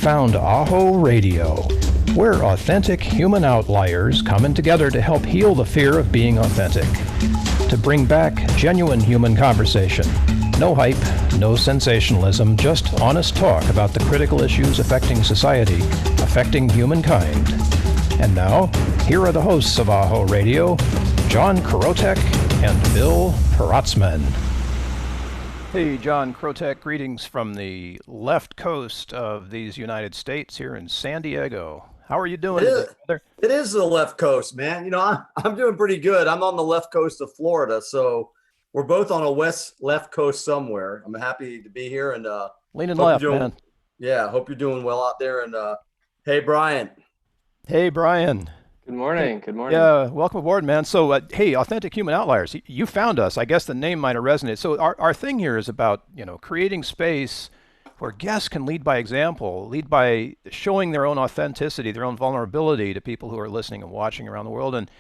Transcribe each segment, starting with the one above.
found AHO Radio. We're authentic human outliers coming together to help heal the fear of being authentic. To bring back genuine human conversation. No hype, no sensationalism, just honest talk about the critical issues affecting society, affecting humankind. And now, here are the hosts of AHO Radio, John Krotec and Bill Protzmann. Hey, John Krotec, greetings from the left coast of these United States here in San Diego. How are you doing today, brother? It is the left coast, man. You know, I'm doing pretty good. I'm on the left coast of Florida, so we're both on a left coast somewhere. I'm happy to be here and leaning left, man. Yeah, hope you're doing well out there. And hey, Brian. Hey, Brian. Good morning. Good morning. Yeah, welcome aboard, man. So, hey, Authentic Human Outliers, you found us. I guess the name might have resonated. So our thing here is about, creating space where guests can lead by example, lead by showing their own authenticity, their own vulnerability to people who are listening and watching around the world. And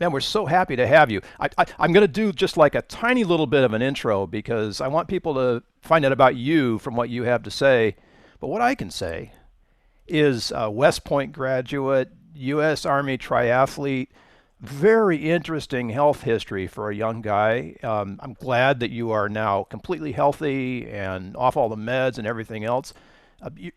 man, we're so happy to have you. I'm going to do just like a tiny little bit of an intro because I want people to find out about you from what you have to say. But what I can say is West Point graduate, U.S. Army triathlete, very interesting health history for a young guy. I'm glad that you are now completely healthy and off all the meds and everything else.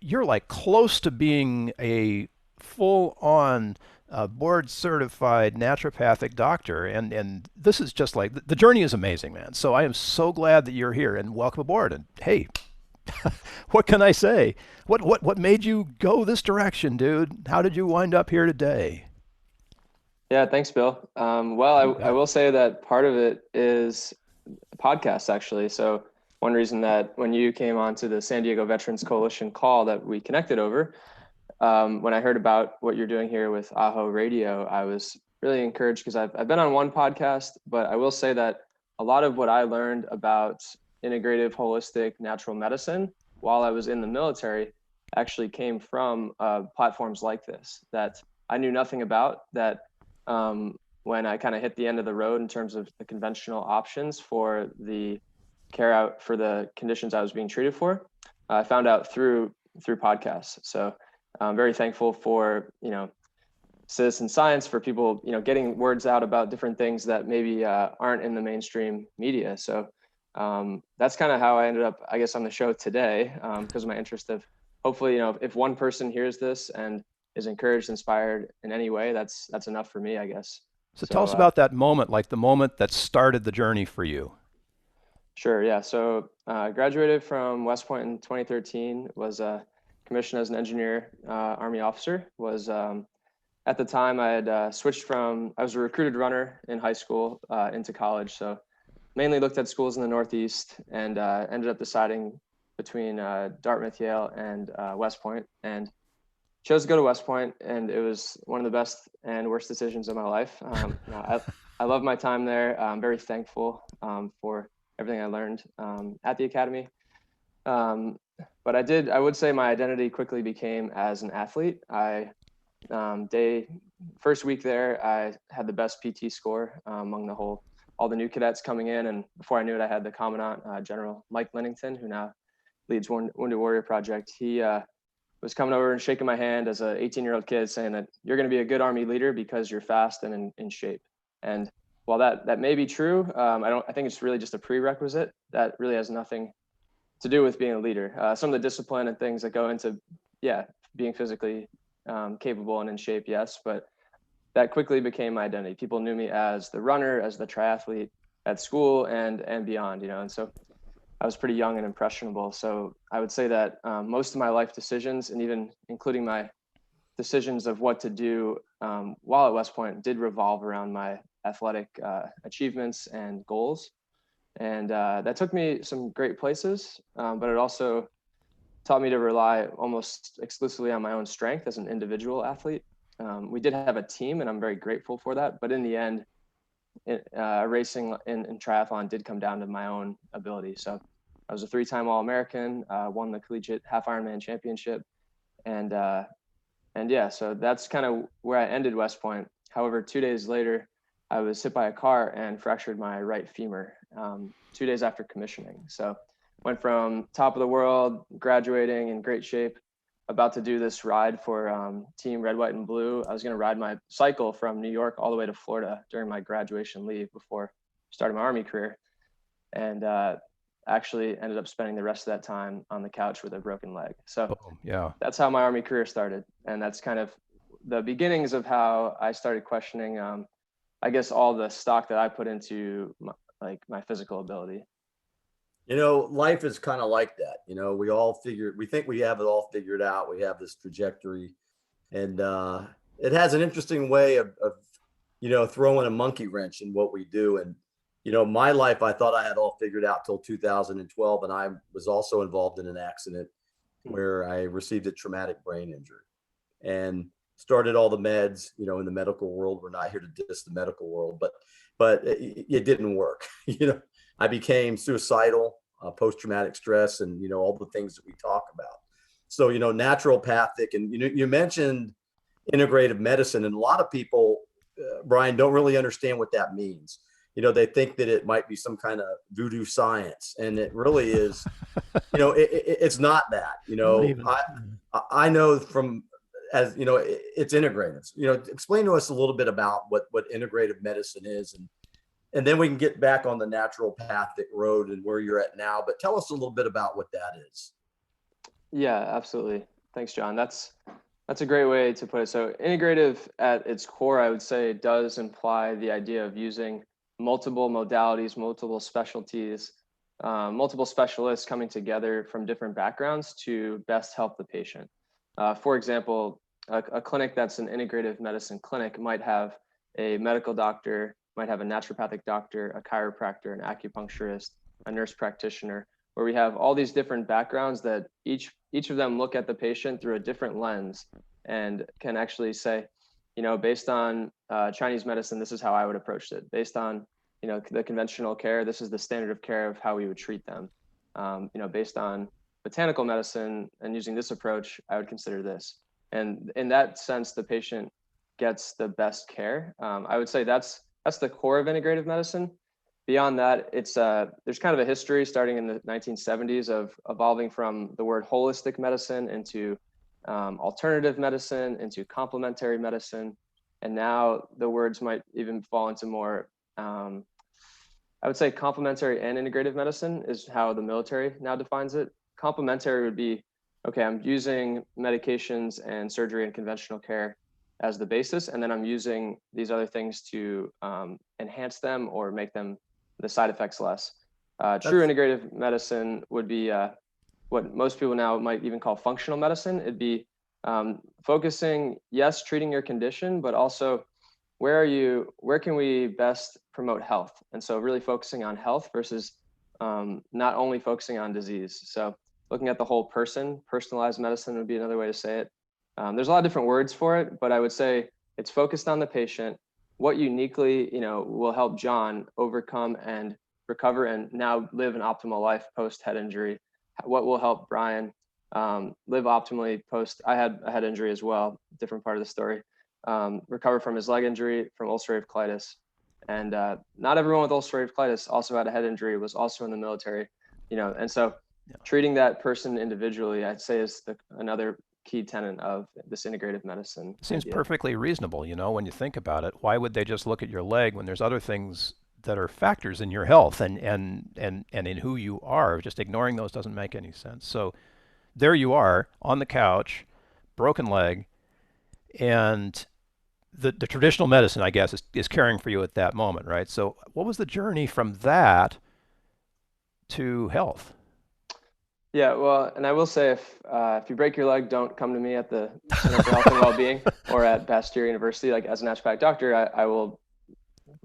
You're like close to being a full-on board-certified naturopathic doctor, and this is just like, the journey is amazing, man. So I am so glad that you're here, and welcome aboard. And hey, what can I say? What made you go this direction, dude? How did you wind up here today? Yeah, thanks, Bill. Well, I will say that part of it is podcasts, actually. So one reason that when you came onto the San Diego Veterans Coalition call that we connected over, when I heard about what you're doing here with AHO Radio, I was really encouraged because I've been on one podcast, but I will say that a lot of what I learned about integrative, holistic, natural medicine while I was in the military actually came from platforms like this that I knew nothing about, that when I kind of hit the end of the road in terms of the conventional options for the care out for the conditions I was being treated for, I found out through podcasts. So I'm very thankful for, citizen science, for people, getting words out about different things that maybe aren't in the mainstream media. So that's kind of how I ended up, I guess, on the show today, because of my interest of hopefully, if one person hears this and is encouraged, inspired in any way, that's enough for me, I guess. So tell us about that moment, like the moment that started the journey for you. Sure, yeah. So I graduated from West Point in 2013, was commissioned as an engineer, Army officer. Was at the time I had switched I was a recruited runner in high school into college. So mainly looked at schools in the Northeast and ended up deciding between Dartmouth, Yale, and West Point, and chose to go to West Point, and it was one of the best and worst decisions of my life. I love my time there. I'm very thankful for everything I learned at the academy. But I would say my identity quickly became as an athlete. First week there, I had the best PT score among all the new cadets coming in. And before I knew it, I had the Commandant, General Mike Lennington, who now leads Wounded Warrior Project. He was coming over and shaking my hand as an 18-year-old kid, saying that you're going to be a good Army leader because you're fast and in shape. And while that may be true, I think it's really just a prerequisite that really has nothing to do with being a leader. Some of the discipline and things that go into, being physically capable and in shape, yes, but that quickly became my identity. People knew me as the runner, as the triathlete at school and beyond, and so I was pretty young and impressionable. So I would say that most of my life decisions, and even including my decisions of what to do while at West Point, did revolve around my athletic achievements and goals. And that took me some great places, but it also taught me to rely almost exclusively on my own strength as an individual athlete. We did have a team, and I'm very grateful for that. But in the end, racing in triathlon did come down to my own ability. So I was a 3-time All-American, won the collegiate half Ironman championship. And so that's kind of where I ended West Point. However, 2 days later, I was hit by a car and fractured my right femur 2 days after commissioning. So went from top of the world, graduating in great shape, about to do this ride for Team Red, White, and Blue. I was going to ride my cycle from New York all the way to Florida during my graduation leave before starting my Army career. And actually ended up spending the rest of that time on the couch with a broken leg. So yeah, that's how my Army career started. And that's kind of the beginnings of how I started questioning, I guess, all the stock that I put into my physical ability. Life is kind of like that. We think we have it all figured out. We have this trajectory, and it has an interesting way of throwing a monkey wrench in what we do. And, my life, I thought I had all figured out till 2012. And I was also involved in an accident where I received a traumatic brain injury and started all the meds, in the medical world. We're not here to diss the medical world, but it didn't work. I became suicidal, post-traumatic stress, and, all the things that we talk about. So, naturopathic, and, you mentioned integrative medicine, and a lot of people, Brian, don't really understand what that means. They think that it might be some kind of voodoo science, and it really is, it's not that, I know from, as it's integrative. Explain to us a little bit about what integrative medicine is, and then we can get back on the naturopathic road and where you're at now. But tell us a little bit about what that is. Yeah, absolutely. Thanks, John. That's a great way to put it. So integrative at its core, I would say, does imply the idea of using multiple modalities, multiple specialties, multiple specialists coming together from different backgrounds to best help the patient. For example, a clinic that's an integrative medicine clinic might have a medical doctor, might have a naturopathic doctor, a chiropractor, an acupuncturist, a nurse practitioner, where we have all these different backgrounds that each of them look at the patient through a different lens and can actually say, based on Chinese medicine, this is how I would approach it. Based on, the conventional care, this is the standard of care of how we would treat them. Based on botanical medicine and using this approach, I would consider this. And in that sense, the patient gets the best care. I would say that's the core of integrative medicine. Beyond that, it's there's kind of a history starting in the 1970s of evolving from the word holistic medicine into alternative medicine, into complementary medicine. And now the words might even fall into more, I would say complementary and integrative medicine is how the military now defines it. Complementary would be, okay, I'm using medications and surgery and conventional care as the basis, and then I'm using these other things to enhance them or make them the side effects less. True integrative medicine would be what most people now might even call functional medicine. It'd be focusing, yes, treating your condition, but also where can we best promote health? And so really focusing on health versus not only focusing on disease. So looking at the whole person, personalized medicine would be another way to say it. There's a lot of different words for it, but I would say it's focused on the patient. What uniquely, will help John overcome and recover and now live an optimal life post head injury? What will help Brian live optimally post? I had a head injury as well, different part of the story. Recover from his leg injury, from ulcerative colitis, and not everyone with ulcerative colitis also had a head injury, was also in the military, and so treating that person individually, I'd say, is another key tenet of this integrative medicine. Seems perfectly reasonable, when you think about it. Why would they just look at your leg when there's other things that are factors in your health and in who you are? Just ignoring those doesn't make any sense. So there you are on the couch, broken leg, and the traditional medicine, I guess, is caring for you at that moment, right? So what was the journey from that to health? Yeah, well, and I will say, if you break your leg, don't come to me at the Center for Health and Wellbeing or at Bastyr University. Like, as a naturopathic doctor, I will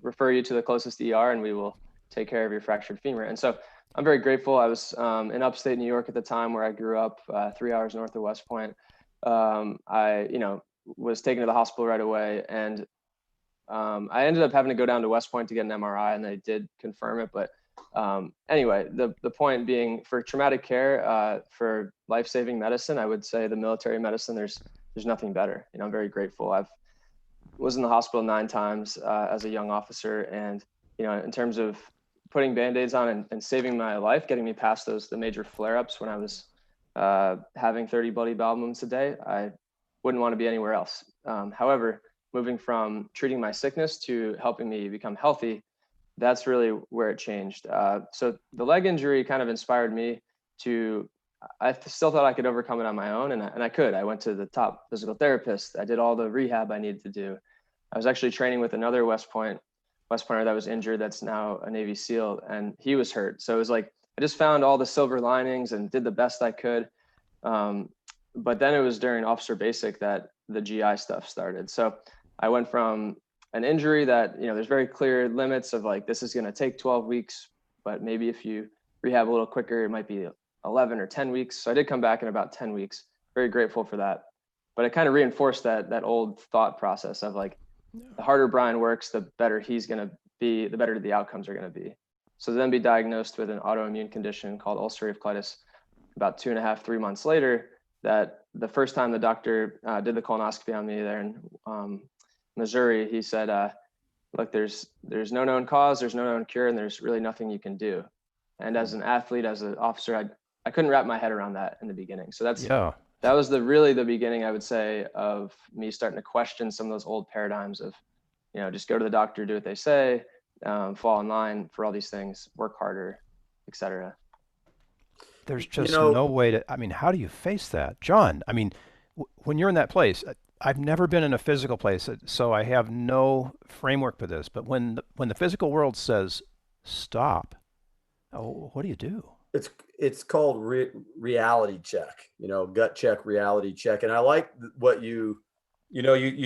refer you to the closest ER, and we will take care of your fractured femur. And so I'm very grateful. I was in upstate New York at the time where I grew up, 3 hours north of West Point. I, was taken to the hospital right away, and I ended up having to go down to West Point to get an MRI, and they did confirm it. But anyway, the point being, for traumatic care, for life-saving medicine, I would say the military medicine, there's nothing better. I'm very grateful. I was in the hospital 9 times as a young officer, and in terms of putting Band-Aids on and saving my life, getting me past the major flare-ups when I was having 30 bloody bowel movements a day, I wouldn't want to be anywhere else. However, moving from treating my sickness to helping me become healthy, that's really where it changed. So the leg injury kind of inspired me to, I still thought I could overcome it on my own, and I could. I went to the top physical therapist. I did all the rehab I needed to do. I was actually training with another West Pointer that was injured, that's now a Navy SEAL, and he was hurt. So it was like, I just found all the silver linings and did the best I could. But then it was during Officer Basic that the GI stuff started. So I went from an injury that, there's very clear limits of like, this is going to take 12 weeks, but maybe if you rehab a little quicker, it might be 11 or 10 weeks. So I did come back in about 10 weeks. Very grateful for that. But it kind of reinforced that old thought process of like, the harder Brian works, the better he's going to be, the better the outcomes are going to be. So then be diagnosed with an autoimmune condition called ulcerative colitis about 2.5, 3 months later, that the first time the doctor did the colonoscopy on me there in Missouri, he said, look, there's no known cause, there's no known cure, and there's really nothing you can do. And as an athlete, as an officer, I couldn't wrap my head around that in the beginning. So that was really the beginning, I would say, of me starting to question some of those old paradigms of, just go to the doctor, do what they say, fall in line for all these things, work harder, etc. There's just no way to, how do you face that? John, when you're in that place, I've never been in a physical place, so I have no framework for this, but when the physical world says, stop, what do you do? It's called reality check, gut check, reality check. And I like what you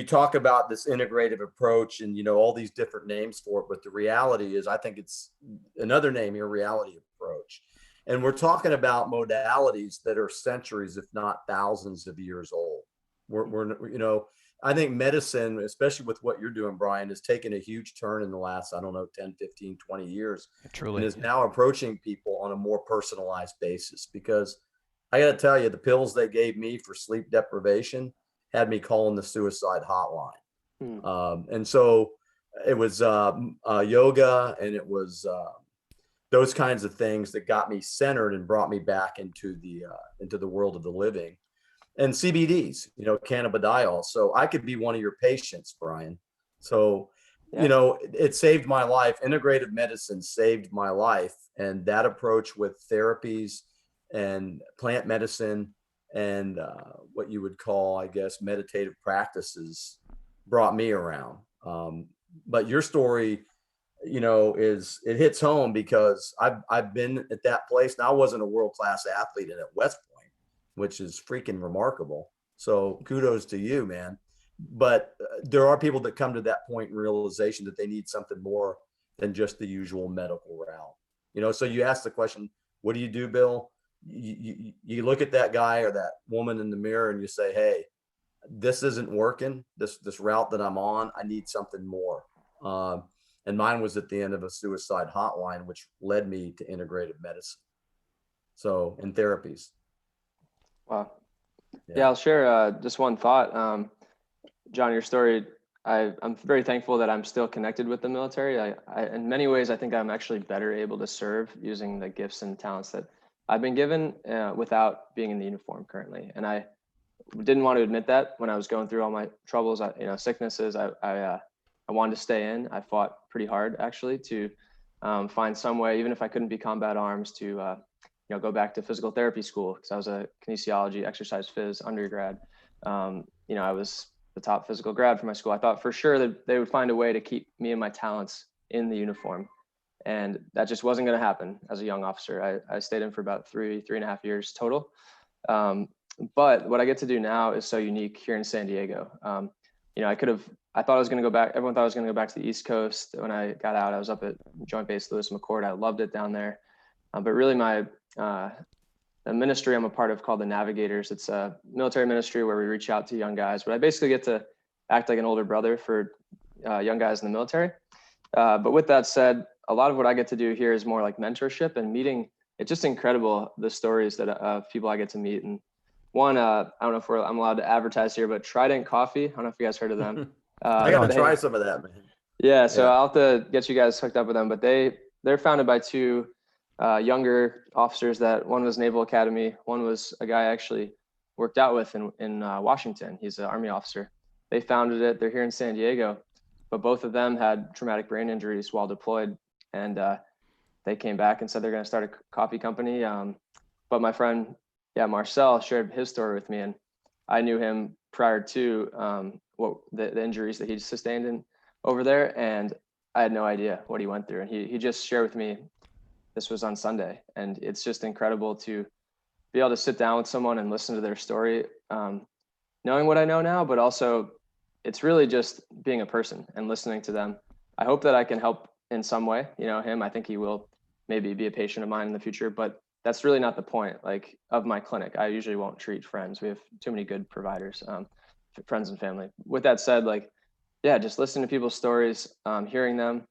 talk about this integrative approach and, all these different names for it. But the reality is, I think it's another name here, reality approach. And we're talking about modalities that are centuries, if not thousands of years old. I think medicine, especially with what you're doing, Brian, has taken a huge turn in the last, 10, 15, 20 years. Truly. And is now approaching people on a more personalized basis. Because I got to tell you, the pills they gave me for sleep deprivation had me calling the suicide hotline. And so it was yoga, and it was those kinds of things that got me centered and brought me back into the world of the living. And CBDs, cannabidiol. So I could be one of your patients, Brian. So, it saved my life. Integrative medicine saved my life. And that approach with therapies and plant medicine and what you would call, I guess, meditative practices brought me around. But your story, it hits home because I've been at that place. Now, I wasn't a world-class athlete at West Point, which is freaking remarkable. So kudos to you, man. But there are people that come to that point in realization that they need something more than just the usual medical route. So you ask the question, what do you do, Bill? You look at that guy or that woman in the mirror and you say, hey, this isn't working. This route that I'm on, I need something more. And mine was at the end of a suicide hotline, which led me to integrative medicine. So, and therapies. Wow. Yeah, I'll share just one thought. John, your story, I'm very thankful that I'm still connected with the military. I in many ways, I think I'm actually better able to serve using the gifts and talents that I've been given without being in the uniform currently. And I didn't want to admit that when I was going through all my troubles, sicknesses. I wanted to stay in. I fought pretty hard actually to find some way, even if I couldn't be combat arms, to go back to physical therapy school, because I was a kinesiology, exercise phys undergrad. I was the top physical grad for my school. I thought for sure that they would find a way to keep me and my talents in the uniform. And that just wasn't going to happen as a young officer. I stayed in for about 3.5 years total. But what I get to do now is so unique here in San Diego. I thought I was going to go back. Everyone thought I was going to go back to the East Coast. When I got out, I was up at Joint Base Lewis McChord. I loved it down there. But really the ministry I'm a part of called the Navigators. It's a military ministry where we reach out to young guys, but I basically get to act like an older brother for young guys in the military. But with that said, a lot of what I get to do here is more like mentorship and meeting. It's just incredible, the stories that people I get to meet. And one, I don't know if I'm allowed to advertise here, but Trident Coffee. I don't know if you guys heard of them. I got to try some of that, man. Yeah, so I'll have to get you guys hooked up with them. But they're founded by two younger officers that one was Naval Academy, one was a guy I actually worked out with in Washington. He's an Army officer. They founded it. They're here in San Diego, but both of them had traumatic brain injuries while deployed, and they came back and said they're going to start a coffee company. But my friend, Marcel, shared his story with me, and I knew him prior to what the injuries that he sustained over there, and I had no idea what he went through. And he just shared with me, this was on Sunday, and it's just incredible to be able to sit down with someone and listen to their story, knowing what I know now, but also it's really just being a person and listening to them. I hope that I can help in some way, him. I think he will maybe be a patient of mine in the future, but that's really not the point, like, of my clinic. I usually won't treat friends. We have too many good providers, friends and family. With that said, just listening to people's stories, hearing them.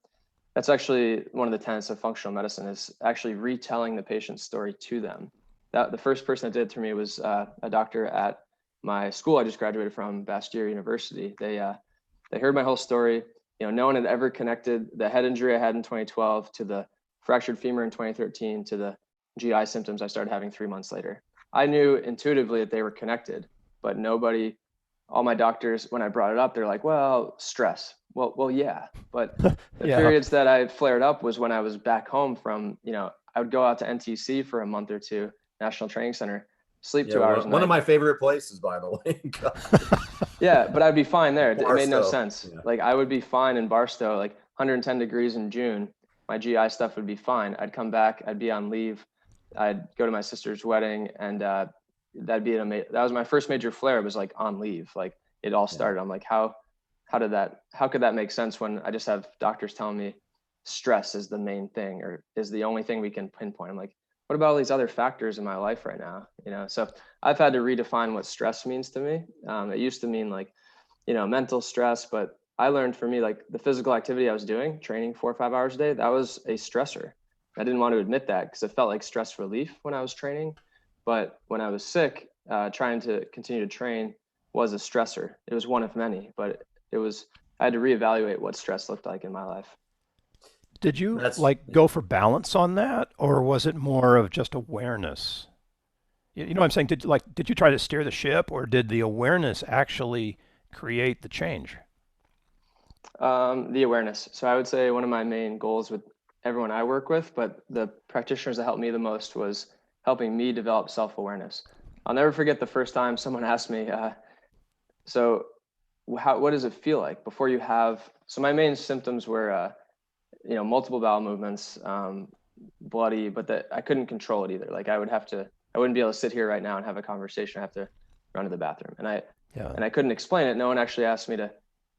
That's actually one of the tenets of functional medicine, is actually retelling the patient's story to them. The first person that did it to me was a doctor at my school I just graduated from, Bastyr University. They heard my whole story. No one had ever connected the head injury I had in 2012 to the fractured femur in 2013 to the GI symptoms I started having 3 months later. I knew intuitively that they were connected, but all my doctors, when I brought it up, they're like, well, stress. Well, yeah. But the periods that I flared up was when I was back home from, I would go out to NTC for a month or two, National Training Center, sleep 2 hours a night. One of my favorite places, by the way. Yeah, but I'd be fine there. It made no Barstow. sense. Yeah. I would be fine in Barstow, 110 degrees in June. My GI stuff would be fine. I'd come back, I'd be on leave. I'd go to my sister's wedding, and that'd be that was my first major flare. It was on leave. It all started. I'm like, how could that make sense when I just have doctors telling me stress is the main thing, or is the only thing we can pinpoint? I'm like, what about all these other factors in my life right now? So I've had to redefine what stress means to me. It used to mean mental stress, but I learned, for me, the physical activity I was doing, training 4 or 5 hours a day, that was a stressor. I didn't want to admit that because it felt like stress relief when I was training. But when I was sick, trying to continue to train was a stressor. It was one of many, but I had to reevaluate what stress looked like in my life. Did you go for balance on that, or was it more of just awareness? You know what I'm saying? Did you try to steer the ship, or did the awareness actually create the change? The awareness. So I would say one of my main goals with everyone I work with, but the practitioners that helped me the most, was helping me develop self-awareness. I'll never forget the first time someone asked me, what does it feel like before you have, so my main symptoms were, multiple bowel movements, bloody, but that I couldn't control it either. I wouldn't be able to sit here right now and have a conversation. I have to run to the bathroom, and I couldn't explain it. No one actually asked me to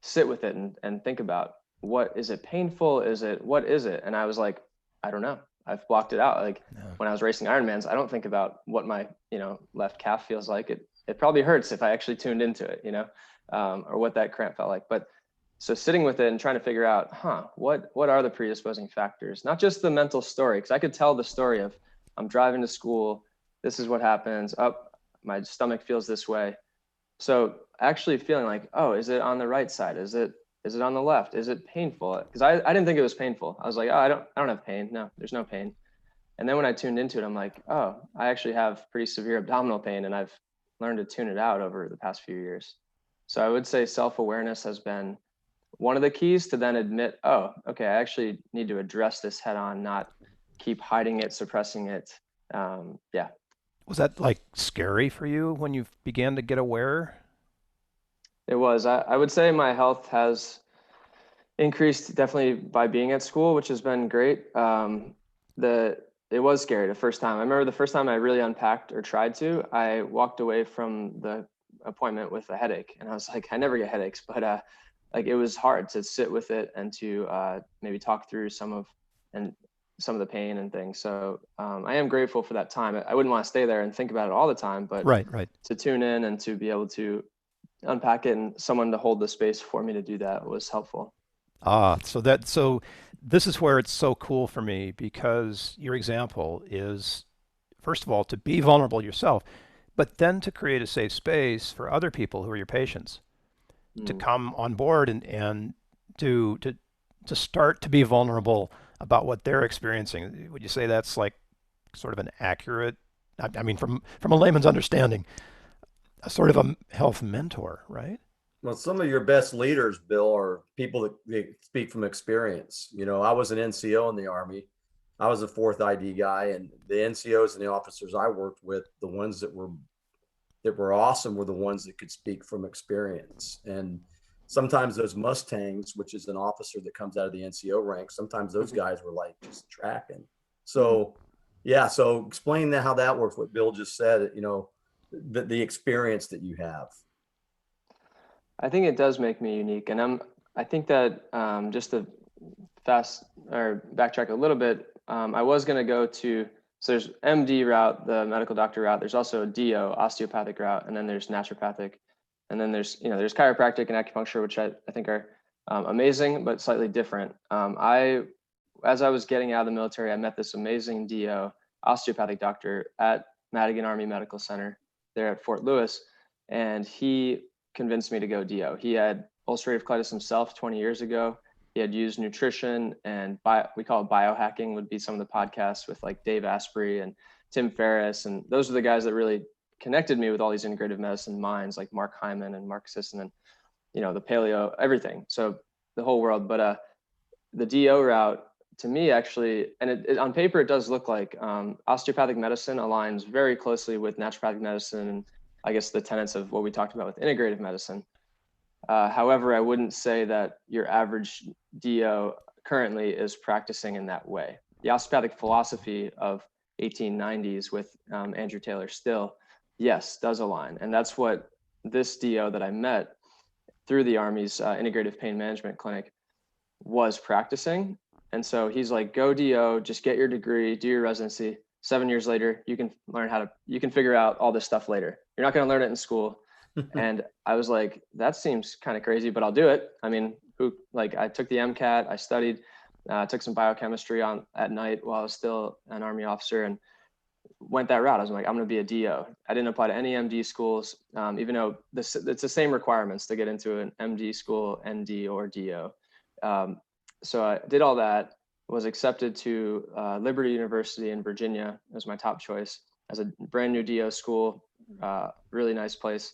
sit with it and think about, what is it painful? What is it? And I was like, I don't know. I've blocked it out. When I was racing Ironmans, I don't think about what my, left calf feels like. It probably hurts if I actually tuned into it, or what that cramp felt like. But so sitting with it and trying to figure out, what are the predisposing factors? Not just the mental story, because I could tell the story of, I'm driving to school, this is what happens, my stomach feels this way. So actually feeling is it on the right side? Is it on the left? Is it painful? Because I didn't think it was painful. I was like, I don't have pain. No, there's no pain. And then when I tuned into it, I'm like, I actually have pretty severe abdominal pain, and I've learned to tune it out over the past few years. So I would say self-awareness has been one of the keys to then admit, okay, I actually need to address this head on, not keep hiding it, suppressing it. Was that scary for you when you began to get aware? It was. I would say my health has increased definitely by being at school, which has been great. It was scary the first time. I remember the first time I really unpacked, or tried to, I walked away from the appointment with a headache, and I was like, I never get headaches, but it was hard to sit with it and to maybe talk through some of the pain and things. So I am grateful for that time. I wouldn't want to stay there and think about it all the time, but right. To tune in and to be able to unpack it, and someone to hold the space for me to do that was helpful. So this is where it's so cool for me, because your example is, first of all, to be vulnerable yourself, but then to create a safe space for other people who are your patients to come on board and to start to be vulnerable about what they're experiencing. Would you say that's like sort of an accurate, I mean, from a layman's understanding, a sort of a health mentor, right? Well, some of your best leaders, Bill, are people that speak from experience. You know, I was an NCO in the Army. I was a fourth ID guy, and the NCOs and the officers I worked with, the ones that were awesome, were the ones that could speak from experience. And sometimes those Mustangs, which is an officer that comes out of the NCO ranks, sometimes those guys were like just tracking. So, yeah. So explain that, how that works. What Bill just said. You know, the experience that you have. I think it does make me unique, and I think that just to backtrack a little bit, I was going to go to, so there's MD route, the medical doctor route. There's also a DO, osteopathic route, and then there's naturopathic, and then there's there's chiropractic and acupuncture, which I think are amazing but slightly different. As I was getting out of the military, I met this amazing DO, osteopathic doctor at Madigan Army Medical Center there at Fort Lewis, and he convinced me to go DO. He had ulcerative colitis himself 20 years ago. He had used nutrition and we call it biohacking, would be some of the podcasts with like Dave Asprey and Tim Ferriss. And those are the guys that really connected me with all these integrative medicine minds like Mark Hyman and Mark Sisson and, the paleo, everything. So the whole world. But the DO route to me actually, and it on paper, it does look like osteopathic medicine aligns very closely with naturopathic medicine and I guess the tenets of what we talked about with integrative medicine. However, I wouldn't say that your average DO currently is practicing in that way. The osteopathic philosophy of 1890s with Andrew Taylor Still, yes, does align. And that's what this DO that I met through the Army's integrative pain management clinic was practicing. And so he's like, go DO, just get your degree, do your residency. 7 years later, you can learn you can figure out all this stuff later. You're not going to learn it in school. And I was like, that seems kind of crazy, but I'll do it. I mean, I took the MCAT, I studied, took some biochemistry at night while I was still an Army officer and went that route. I was like, I'm going to be a DO. I didn't apply to any MD schools, even though it's the same requirements to get into an MD school, ND or DO. So I did all that. Was accepted to Liberty University in Virginia as my top choice as a brand new DO school, really nice place.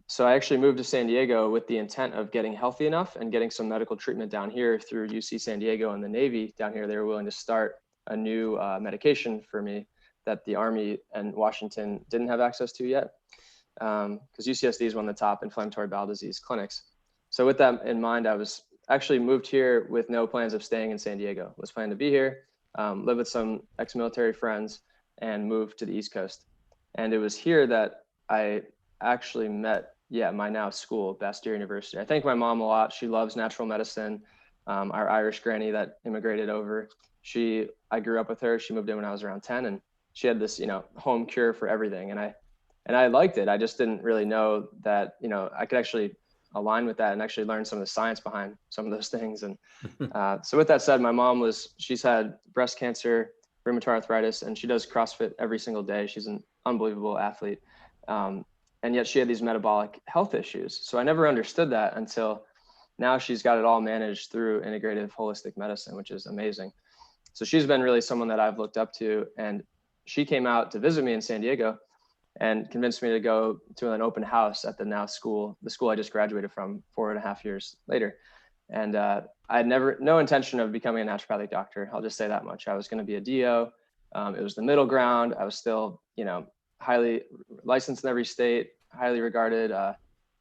So I actually moved to San Diego with the intent of getting healthy enough and getting some medical treatment down here through UC San Diego and the Navy down here. They were willing to start a new medication for me that the Army and Washington didn't have access to yet, because UCSD is one of the top inflammatory bowel disease clinics. So with that in mind, I was actually moved here with no plans of staying in San Diego. Was planning to be here, live with some ex-military friends, and move to the East Coast. And it was here that I actually met, my now school, Bastyr University. I thank my mom a lot. She loves natural medicine. Our Irish granny that immigrated over, I grew up with her. She moved in when I was around 10, and she had this, home cure for everything. And I liked it. I just didn't really know that, I could actually align with that and actually learn some of the science behind some of those things. And so with that said, my mom she's had breast cancer, rheumatoid arthritis, and she does CrossFit every single day. She's an unbelievable athlete. And yet she had these metabolic health issues. So I never understood that until now. She's got it all managed through integrative holistic medicine, which is amazing. So she's been really someone that I've looked up to. And she came out to visit me in San Diego and convinced me to go to an open house at the school I just graduated from 4.5 years later. And I had no intention of becoming a naturopathic doctor. I'll just say that much. I was going to be a DO. It was the middle ground. I was still, highly licensed in every state, highly regarded.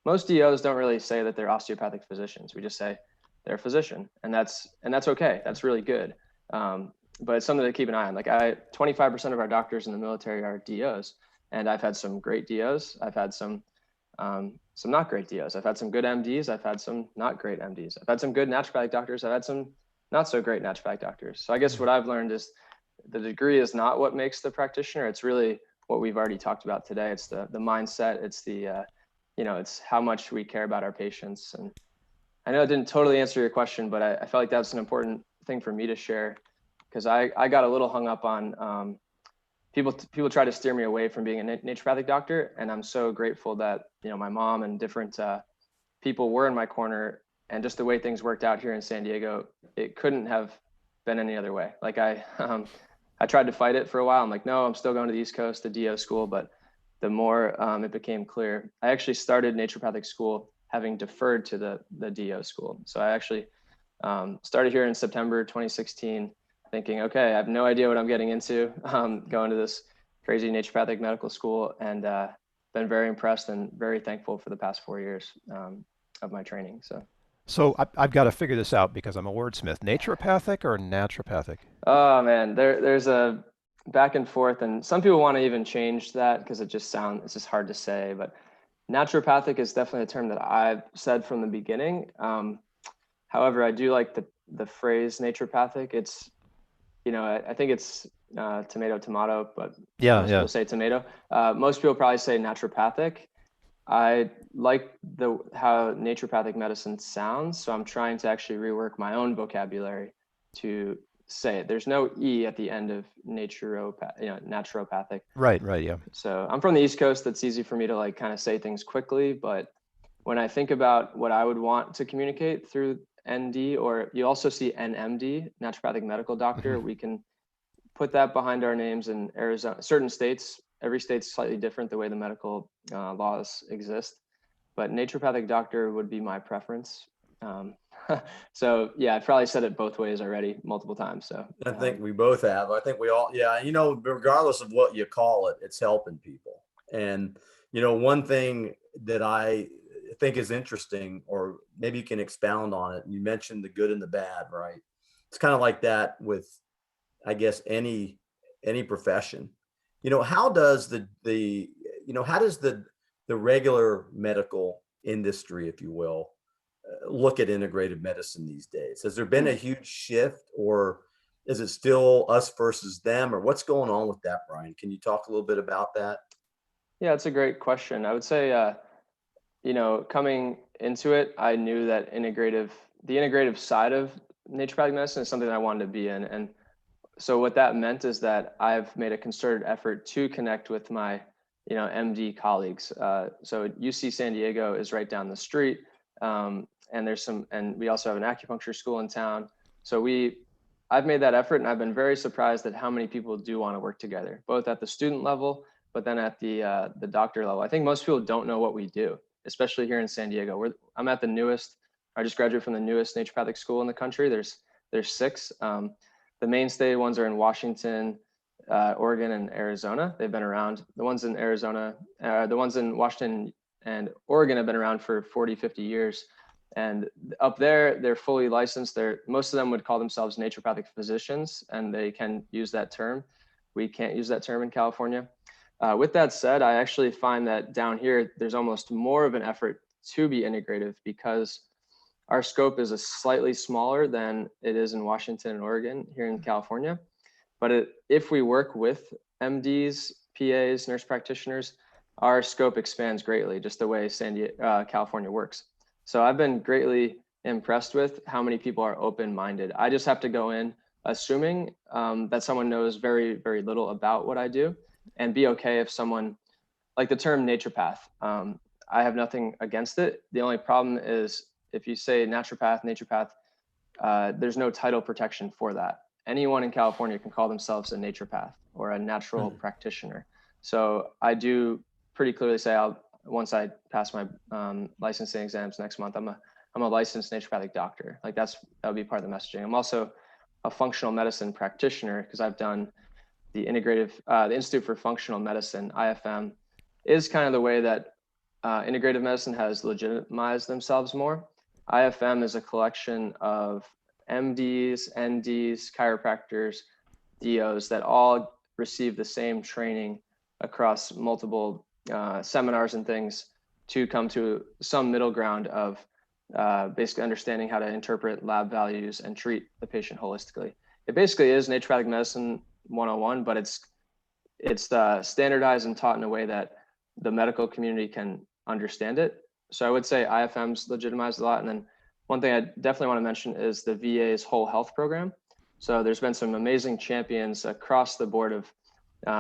Most DOs don't really say that they're osteopathic physicians. We just say they're a physician, and that's okay. That's really good. But it's something to keep an eye on. 25% of our doctors in the military are DOs. And I've had some great DOs. I've had some not great DOs. I've had some good MDs. I've had some not great MDs. I've had some good naturopathic doctors. I've had some not so great naturopathic doctors. So I guess what I've learned is the degree is not what makes the practitioner. It's really what we've already talked about today. It's the mindset. It's the, it's how much we care about our patients. And I know I didn't totally answer your question, but I felt like that's an important thing for me to share, because I got a little hung up on, people try to steer me away from being a naturopathic doctor. And I'm so grateful that, my mom and different people were in my corner, and just the way things worked out here in San Diego, it couldn't have been any other way. Like I tried to fight it for a while. I'm like, no, I'm still going to the East Coast, the DO school. But the more it became clear, I actually started naturopathic school having deferred to the DO school. So I actually started here in September 2016, thinking, okay, I have no idea what I'm getting into, going to this crazy naturopathic medical school, and been very impressed and very thankful for the past 4 years of my training. So I've got to figure this out because I'm a wordsmith. Naturopathic or naturopathic? Oh man, there's a back and forth, and some people want to even change that because it's just hard to say. But naturopathic is definitely a term that I've said from the beginning. However, I do like the phrase naturopathic. It's, I think it's tomato, but most people say tomato. Most people probably say naturopathic. I like how naturopathic medicine sounds, so I'm trying to actually rework my own vocabulary to say it. There's no E at the end of naturopathic. Right, yeah. So I'm from the East Coast. That's easy for me to like kind of say things quickly, but when I think about what I would want to communicate through ND, or you also see NMD, naturopathic medical doctor, we can put that behind our names in Arizona. Certain states, every state's slightly different the way the medical laws exist, but naturopathic doctor would be my preference. So yeah, I've probably said it both ways already multiple times. So I think we both have. I think we all, yeah, regardless of what you call it, it's helping people. And, one thing that I think is interesting, or maybe you can expound on it. You mentioned the good and the bad, right? It's kind of like that with, I guess, any profession. How does the regular medical industry, if you will, look at integrative medicine these days? Has there been a huge shift, or is it still us versus them, or what's going on with that, Brian? Can you talk a little bit about that? Yeah, it's a great question. I would say, coming into it, I knew that the integrative side of naturopathic medicine is something that I wanted to be in. And so what that meant is that I've made a concerted effort to connect with my, MD colleagues. So UC San Diego is right down the street. And we also have an acupuncture school in town. So I've made that effort, and I've been very surprised at how many people do want to work together, both at the student level, but then at the doctor level. I think most people don't know what we do, especially here in San Diego. I just graduated from the newest naturopathic school in the country. There's 6. The mainstay ones are in Washington, Oregon, and Arizona. They've been around. The ones in Washington and Oregon have been around for 40, 50 years. And up there, they're fully licensed. Most of them would call themselves naturopathic physicians, and they can use that term. We can't use that term in California. With that said, I actually find that down here, there's almost more of an effort to be integrative because our scope is slightly smaller than it is in Washington and Oregon here in California. But if we work with MDs, PAs, nurse practitioners, our scope expands greatly, just the way California works. So I've been greatly impressed with how many people are open-minded. I just have to go in assuming that someone knows very, very little about what I do, and be okay if someone, like the term naturopath, I have nothing against it. The only problem is if you say naturopath, there's no title protection for that. Anyone in California can call themselves a naturopath or a natural practitioner. So I do pretty clearly say once I pass my licensing exams next month, I'm a licensed naturopathic doctor. Like that would be part of the messaging. I'm also a functional medicine practitioner because I've done the Institute for Functional Medicine, IFM, is kind of the way that integrative medicine has legitimized themselves more. IFM is a collection of MDs, NDs, chiropractors, DOs that all receive the same training across multiple seminars and things to come to some middle ground of basically understanding how to interpret lab values and treat the patient holistically. It basically is naturopathic medicine 101, but it's standardized and taught in a way that the medical community can understand it. So I would say IFM's legitimized a lot. And then one thing I definitely want to mention is the VA's whole health program. So there's been some amazing champions across the board of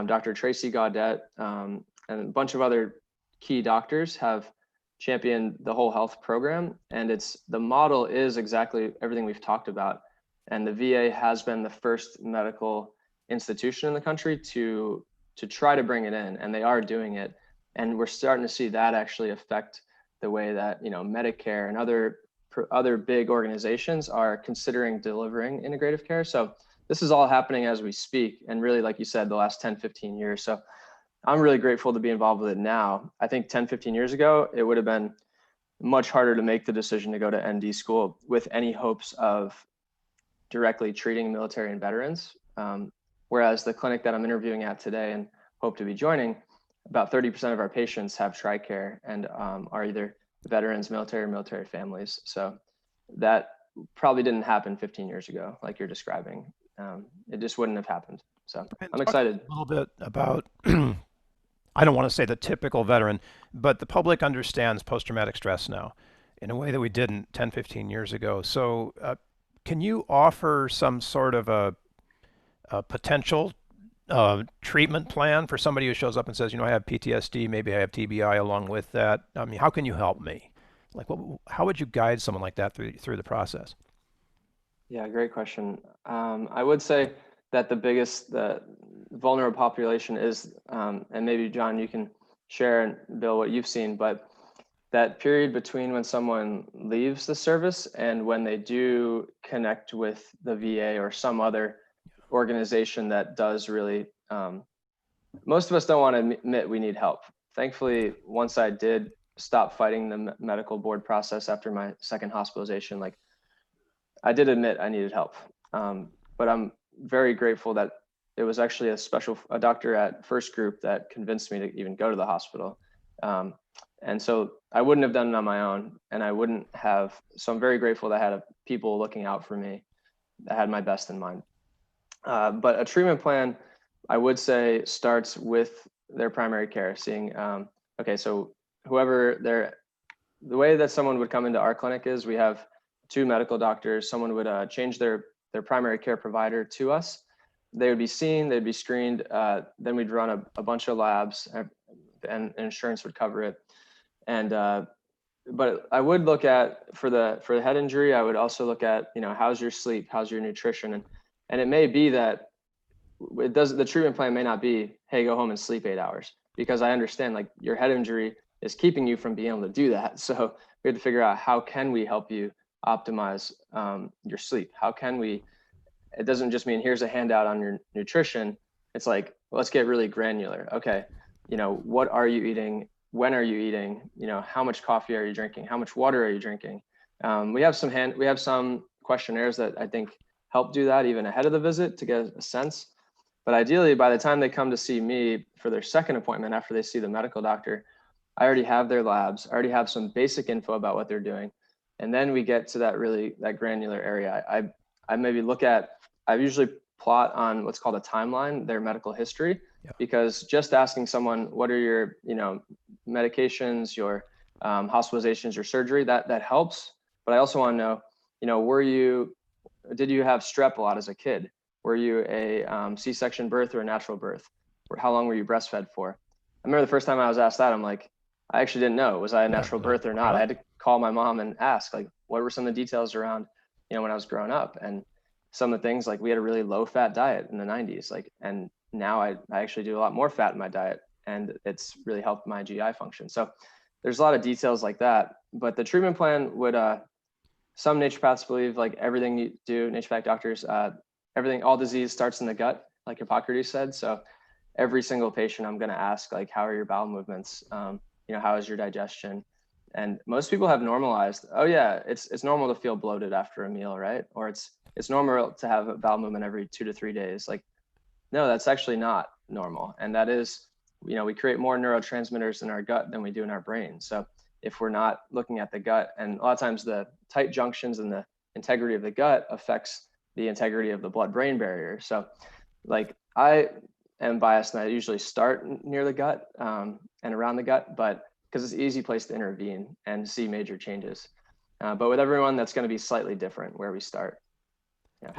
Dr. Tracy Gaudet and a bunch of other key doctors have championed the whole health program. And the model is exactly everything we've talked about. And the VA has been the first medical institution in the country to try to bring it in, and they are doing it. And we're starting to see that actually affect the way that, you know, Medicare and other big organizations are considering delivering integrative care. So this is all happening as we speak. And really, like you said, the last 10, 15 years. So I'm really grateful to be involved with it now. I think 10, 15 years ago, it would have been much harder to make the decision to go to ND school with any hopes of directly treating military and veterans. Whereas the clinic that I'm interviewing at today and hope to be joining, about 30% of our patients have TRICARE and are either veterans, military, or military families. So that probably didn't happen 15 years ago, like you're describing. It just wouldn't have happened. So I'm excited. A little bit about, I don't want to say the typical veteran, but the public understands post-traumatic stress now in a way that we didn't 10, 15 years ago. So can you offer some sort of a potential treatment plan for somebody who shows up and says, you know, I have PTSD, maybe I have TBI along with that. I mean, how can you help me? Like, how would you guide someone like that through the process? Yeah, great question. I would say that the vulnerable population is, and maybe John, you can share, and Bill, what you've seen, but that period between when someone leaves the service and when they do connect with the VA or some other organization that does really, most of us don't want to admit we need help. Thankfully, once I did stop fighting the medical board process after my second hospitalization, like I did admit I needed help. But I'm very grateful that it was actually a doctor at First Group that convinced me to even go to the hospital. And so I wouldn't have done it on my own, and I wouldn't have, so I'm very grateful that I had people looking out for me that had my best in mind. But a treatment plan, I would say, starts with their primary care, seeing, okay, so the way that someone would come into our clinic is we have 2 medical doctors. Someone would change their primary care provider to us. They would be seen, they'd be screened. Then we'd run a bunch of labs, and insurance would cover it. And but I would look at, for the head injury, I would also look at, you know, how's your sleep, how's your nutrition, and it may be that the treatment plan may not be, hey, go home and sleep 8 hours, because I understand, like, your head injury is keeping you from being able to do that. So we have to figure out, how can we help you optimize your sleep? How can we, it doesn't just mean here's a handout on your nutrition. It's like, let's get really granular. Okay, you know, what are you eating? When are you eating? You know, how much coffee are you drinking? How much water are you drinking? We have some questionnaires that I think help do that even ahead of the visit to get a sense. But ideally, by the time they come to see me for their second appointment after they see the medical doctor, I already have their labs, I already have some basic info about what they're doing. And then we get to that granular area. I usually plot on what's called a timeline, their medical history, because just asking someone, what are your, you know, medications, your hospitalizations, your surgery, that helps. But I also want to know, you know, did you have strep a lot as a kid? Were you a C-section birth or a natural birth? Or how long were you breastfed for? I remember the first time I was asked that, I'm like, I actually didn't know. Was I a natural birth or not? I had to call my mom and ask, like, what were some of the details around, you know, when I was growing up? And some of the things, like, we had a really low fat diet in the 90s, like, and now I actually do a lot more fat in my diet, and it's really helped my GI function. So there's a lot of details like that. But the treatment plan would, some naturopaths believe, like, everything you do, naturopathic doctors, all disease starts in the gut, like Hippocrates said. So every single patient, I'm going to ask, like, how are your bowel movements? You know, how is your digestion? And most people have normalized, oh yeah, it's normal to feel bloated after a meal, right? Or it's normal to have a bowel movement every 2 to 3 days. Like, no, that's actually not normal. And that is, you know, we create more neurotransmitters in our gut than we do in our brain. So if we're not looking at the gut, and a lot of times the tight junctions and the integrity of the gut affects the integrity of the blood-brain barrier. So, like, I am biased, and I usually start near the gut and around the gut, but because it's an easy place to intervene and see major changes. But with everyone, that's going to be slightly different where we start. Yeah.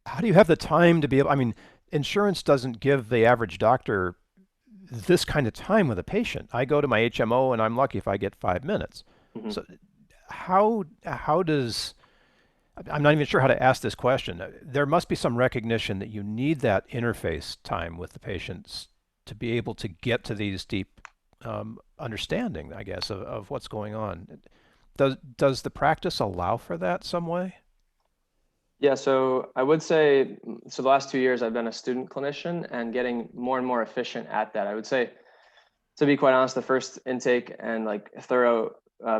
How do you have the time to be able, I mean, insurance doesn't give the average doctor this kind of time with a patient. I go to my HMO and I'm lucky if I get 5 minutes. Mm-hmm. So how does I'm not even sure how to ask this question. There must be some recognition that you need that interface time with the patients to be able to get to these deep understanding, I guess, of what's going on. Does the practice allow for that some way? Yeah, so I would say, so the last 2 years I've been a student clinician and getting more and more efficient at that. I would say, to be quite honest, the first intake and like thorough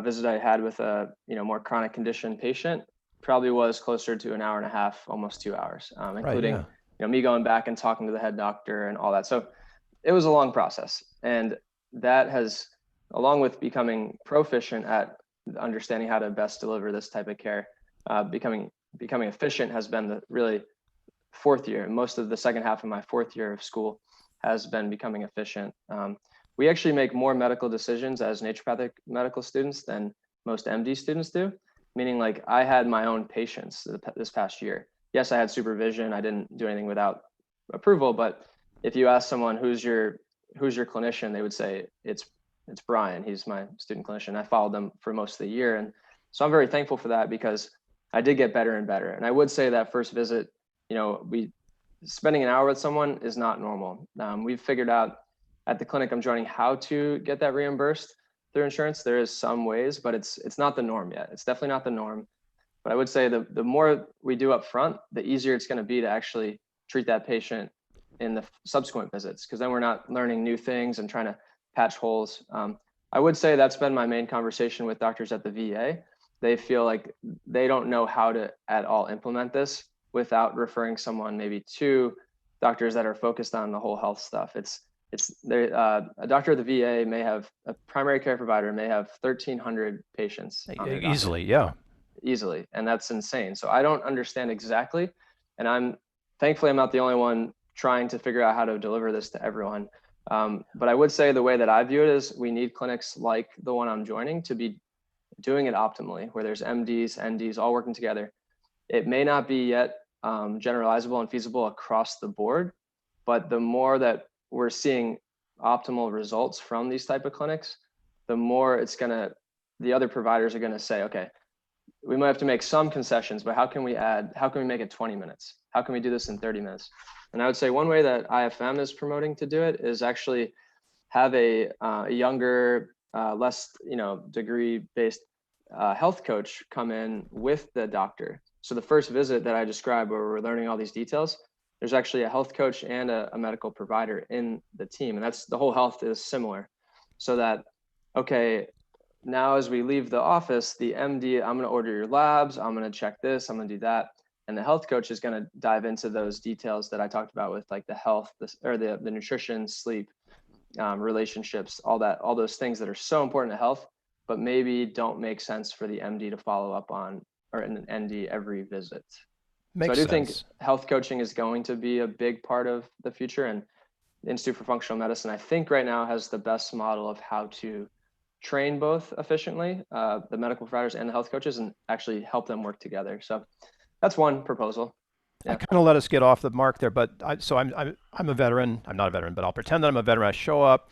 visit I had with a more chronic condition patient probably was closer to an hour and a half, almost 2 hours, Right, including yeah. me going back and talking to the head doctor and all that. So it was a long process, and that has, along with becoming proficient at understanding how to best deliver this type of care, becoming efficient has been the really fourth year. Most of the second half of my fourth year of school has been becoming efficient. We actually make more medical decisions as naturopathic medical students than most MD students do, meaning like I had my own patients this past year. Yes, I had supervision. I didn't do anything without approval, but if you ask someone who's your clinician, they would say it's Brian. He's my student clinician. I followed them for most of the year, and so I'm very thankful for that because I did get better and better. And I would say that first visit, we spending an hour with someone is not normal. We've figured out at the clinic I'm joining how to get that reimbursed through insurance. There is some ways, but it's not the norm yet. It's definitely not the norm. But I would say the more we do up front, the easier it's going to be to actually treat that patient in the subsequent visits, because then we're not learning new things and trying to patch holes. I would say that's been my main conversation with doctors at the VA. They feel like they don't know how to at all implement this without referring someone maybe to doctors that are focused on the whole health stuff. A doctor at the VA may have, a primary care provider may have 1,300 patients on their docket. Easily, yeah. Easily, and that's insane. So I don't understand exactly, and thankfully I'm not the only one trying to figure out how to deliver this to everyone. But I would say the way that I view it is we need clinics like the one I'm joining to be doing it optimally, where there's MDs, NDs all working together. It may not be yet generalizable and feasible across the board, but the more that we're seeing optimal results from these type of clinics, the more the other providers are gonna say, okay, we might have to make some concessions, but how can we make it 20 minutes? How can we do this in 30 minutes? And I would say one way that IFM is promoting to do it is actually have a younger, less degree-based health coach come in with the doctor. So the first visit that I described, where we're learning all these details, there's actually a health coach and a medical provider in the team, and that's the whole health is similar. So that, okay, now as we leave the office, the MD, I'm going to order your labs, I'm going to check this, I'm going to do that. And the health coach is going to dive into those details that I talked about with like the health, the nutrition, sleep, relationships, all those things that are so important to health, but maybe don't make sense for the MD to follow up on, or an ND every visit. Makes so I do sense. think health coaching is going to be a big part of the future, and the Institute for Functional Medicine, I think right now has the best model of how to train both efficiently, the medical providers and the health coaches, and actually help them work together. So that's one proposal. I kind of let us get off the mark there, but I'm a veteran. I'm not a veteran, but I'll pretend that I'm a veteran. I show up,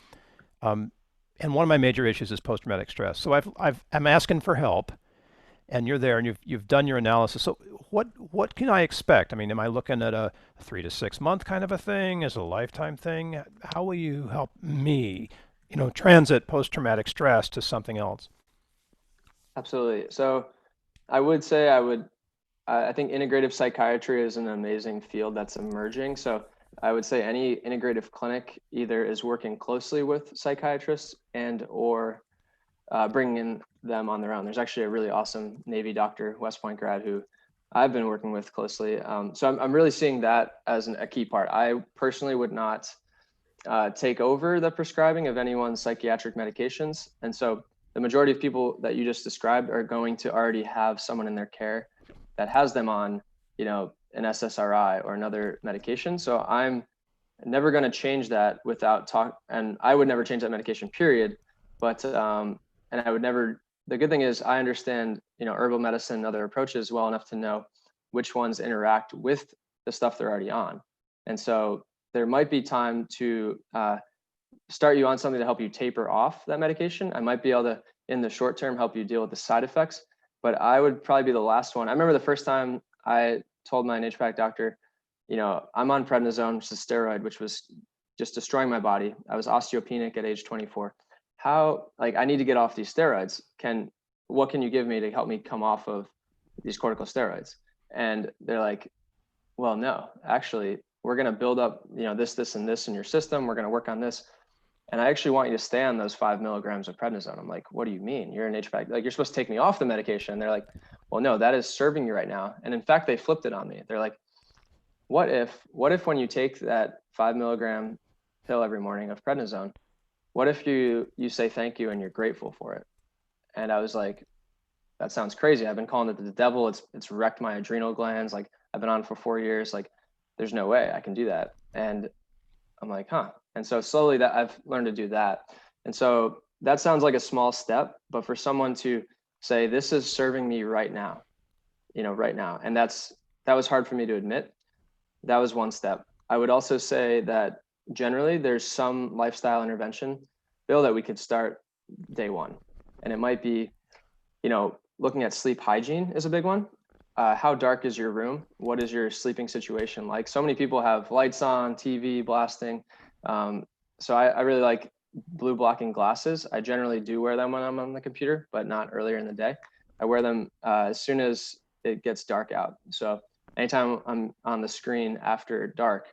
and one of my major issues is post-traumatic stress. So I'm asking for help, and you're there, and you've done your analysis. So what can I expect? I mean, am I looking at a 3 to 6 month kind of a thing? Is it a lifetime thing? How will you help me, transit post-traumatic stress to something else? Absolutely. So I would say I think integrative psychiatry is an amazing field that's emerging. So I would say any integrative clinic either is working closely with psychiatrists or bringing in them on their own. There's actually a really awesome Navy doctor, West Point grad, who I've been working with closely. So I'm really seeing that as a key part. I personally would not take over the prescribing of anyone's psychiatric medications. And so the majority of people that you just described are going to already have someone in their care that has them on, an SSRI or another medication. So I'm never going to change that and I would never change that medication, period. But, and I would never, the good thing is I understand, herbal medicine and other approaches well enough to know which ones interact with the stuff they're already on. And so there might be time to start you on something to help you taper off that medication. I might be able to, in the short term, help you deal with the side effects. but I would probably be the last one. I remember the first time I told my naturopathic doctor, I'm on prednisone, which is a steroid, which was just destroying my body. I was osteopenic at age 24. I need to get off these steroids. What can you give me to help me come off of these corticosteroids? And they're like, well, no, actually, we're going to build up, this, and this in your system. We're going to work on this. And I actually want you to stay on those 5 milligrams of prednisone. I'm like, what do you mean? You're an naturopathic, like, you're supposed to take me off the medication. And they're like, well, no, that is serving you right now. And in fact, they flipped it on me. They're like, what if when you take that 5 milligram pill every morning of prednisone, what if you say thank you and you're grateful for it? And I was like, that sounds crazy. I've been calling it the devil. It's wrecked my adrenal glands. Like, I've been on it for 4 years. Like, there's no way I can do that. And I'm like, huh. And so slowly that I've learned to do that. And so that sounds like a small step, but for someone to say, this is serving me right now, right now. And that was hard for me to admit. That was one step. I would also say that generally there's some lifestyle intervention, Bill, that we could start day one. And it might be, looking at sleep hygiene is a big one. How dark is your room? What is your sleeping situation like? So many people have lights on, TV blasting. So I really like blue blocking glasses. I generally do wear them when I'm on the computer, but not earlier in the day. I wear them as soon as it gets dark out. So anytime I'm on the screen after dark,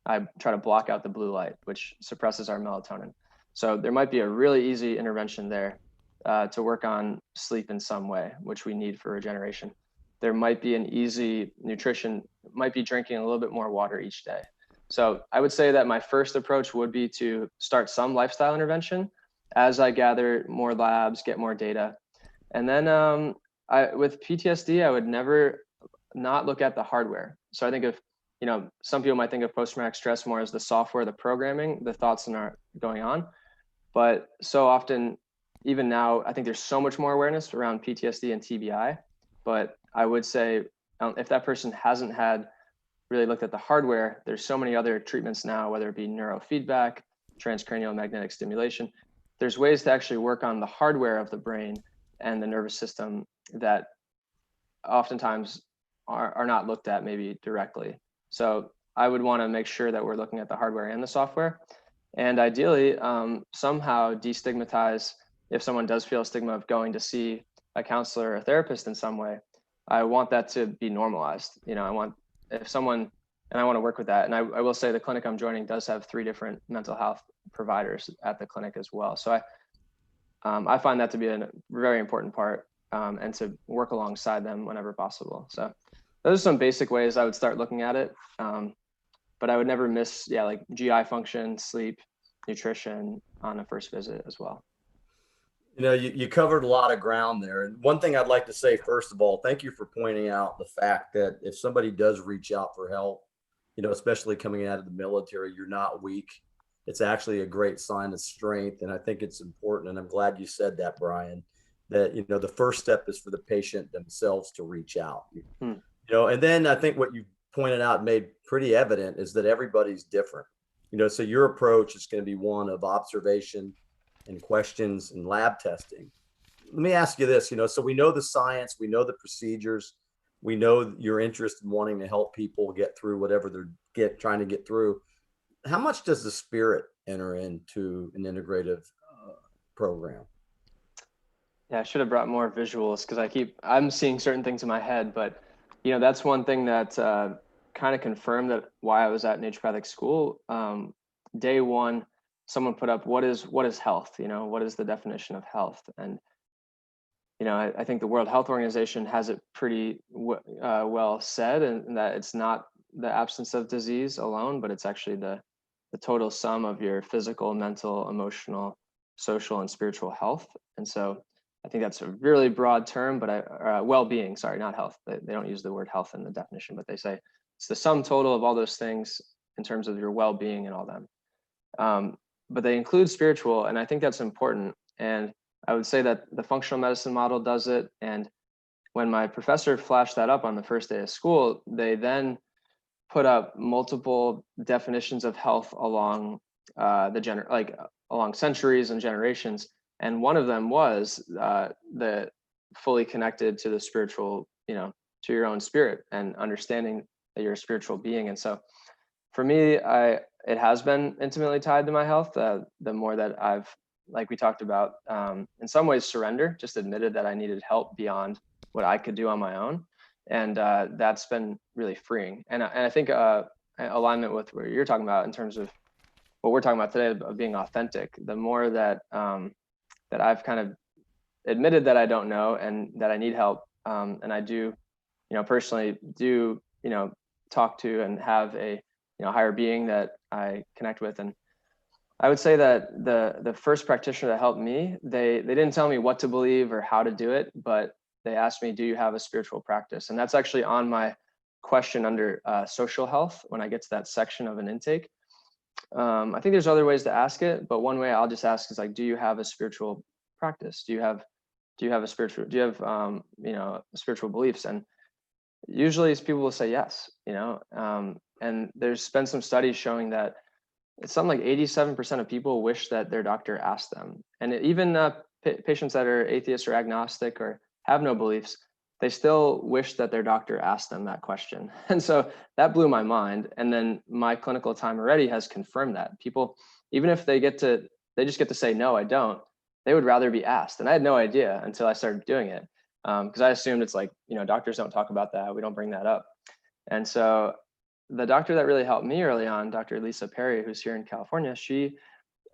I try to block out the blue light, which suppresses our melatonin. So there might be a really easy intervention there to work on sleep in some way, which we need for regeneration. There might be an easy nutrition, might be drinking a little bit more water each day. So I would say that my first approach would be to start some lifestyle intervention as I gather more labs, get more data. And then with PTSD, I would never not look at the hardware. So I think if, some people might think of post-traumatic stress more as the software, the programming, the thoughts that are going on. But so often, even now, I think there's so much more awareness around PTSD and TBI. But I would say if that person hasn't really looked at the hardware, there's so many other treatments now, whether it be neurofeedback, transcranial magnetic stimulation. There's ways to actually work on the hardware of the brain and the nervous system that oftentimes are not looked at maybe directly. So I would want to make sure that we're looking at the hardware and the software. And ideally, somehow destigmatize, if someone does feel a stigma of going to see a counselor or a therapist in some way, I want that to be normalized. I want to work with that. And I will say the clinic I'm joining does have 3 different mental health providers at the clinic as well. So I find that to be a very important part, and to work alongside them whenever possible. So those are some basic ways I would start looking at it. But I would never miss, like GI function, sleep, nutrition on a first visit as well. You covered a lot of ground there. And one thing I'd like to say, first of all, thank you for pointing out the fact that if somebody does reach out for help, especially coming out of the military, you're not weak. It's actually a great sign of strength. And I think it's important. And I'm glad you said that, Brian, that, the first step is for the patient themselves to reach out. And then I think what you pointed out made pretty evident is that everybody's different. So your approach is going to be one of observation and questions and lab testing. Let me ask you this, so we know the science, we know the procedures, we know your interest in wanting to help people get through whatever they're trying to get through. How much does the spirit enter into an integrative program? Yeah, I should have brought more visuals because I'm seeing certain things in my head, but that's one thing that kind of confirmed that why I was at naturopathic school. Day one, someone put up, what is health? What is the definition of health? And, I think the World Health Organization has it pretty well said, and that it's not the absence of disease alone, but it's actually the total sum of your physical, mental, emotional, social, and spiritual health. And so I think that's a really broad term, but well-being, sorry, not health. They don't use the word health in the definition, but they say it's the sum total of all those things in terms of your well-being and all them. But they include spiritual, and I think that's important. And I would say that the functional medicine model does it. And when my professor flashed that up on the first day of school, they then put up multiple definitions of health along along centuries and generations. And one of them was the fully connected to the spiritual, to your own spirit, and understanding that you're a spiritual being. And so for me, it has been intimately tied to my health. The more that I've, like we talked about, in some ways surrender, just admitted that I needed help beyond what I could do on my own. And that's been really freeing. And I think alignment with what you're talking about in terms of what we're talking about today of being authentic, the more that that I've kind of admitted that I don't know and that I need help. And I do, personally do, talk to and have a, higher being that I connect with. And I would say that the first practitioner that helped me, they didn't tell me what to believe or how to do it, but they asked me, do you have a spiritual practice? And that's actually on my question under social health when I get to that section of an intake. I think there's other ways to ask it, but one way I'll just ask is like, do you have a spiritual practice? Do you have spiritual beliefs? And usually people will say yes, and there's been some studies showing that it's something like 87% of people wish that their doctor asked them. And even patients that are atheists or agnostic or have no beliefs, they still wish that their doctor asked them that question. And so that blew my mind. And then my clinical time already has confirmed that people, even if they just get to say, no, I don't, they would rather be asked. And I had no idea until I started doing it. Because I assumed it's like, doctors don't talk about that. We don't bring that up. And so the doctor that really helped me early on, Dr. Lisa Perry, who's here in California, she,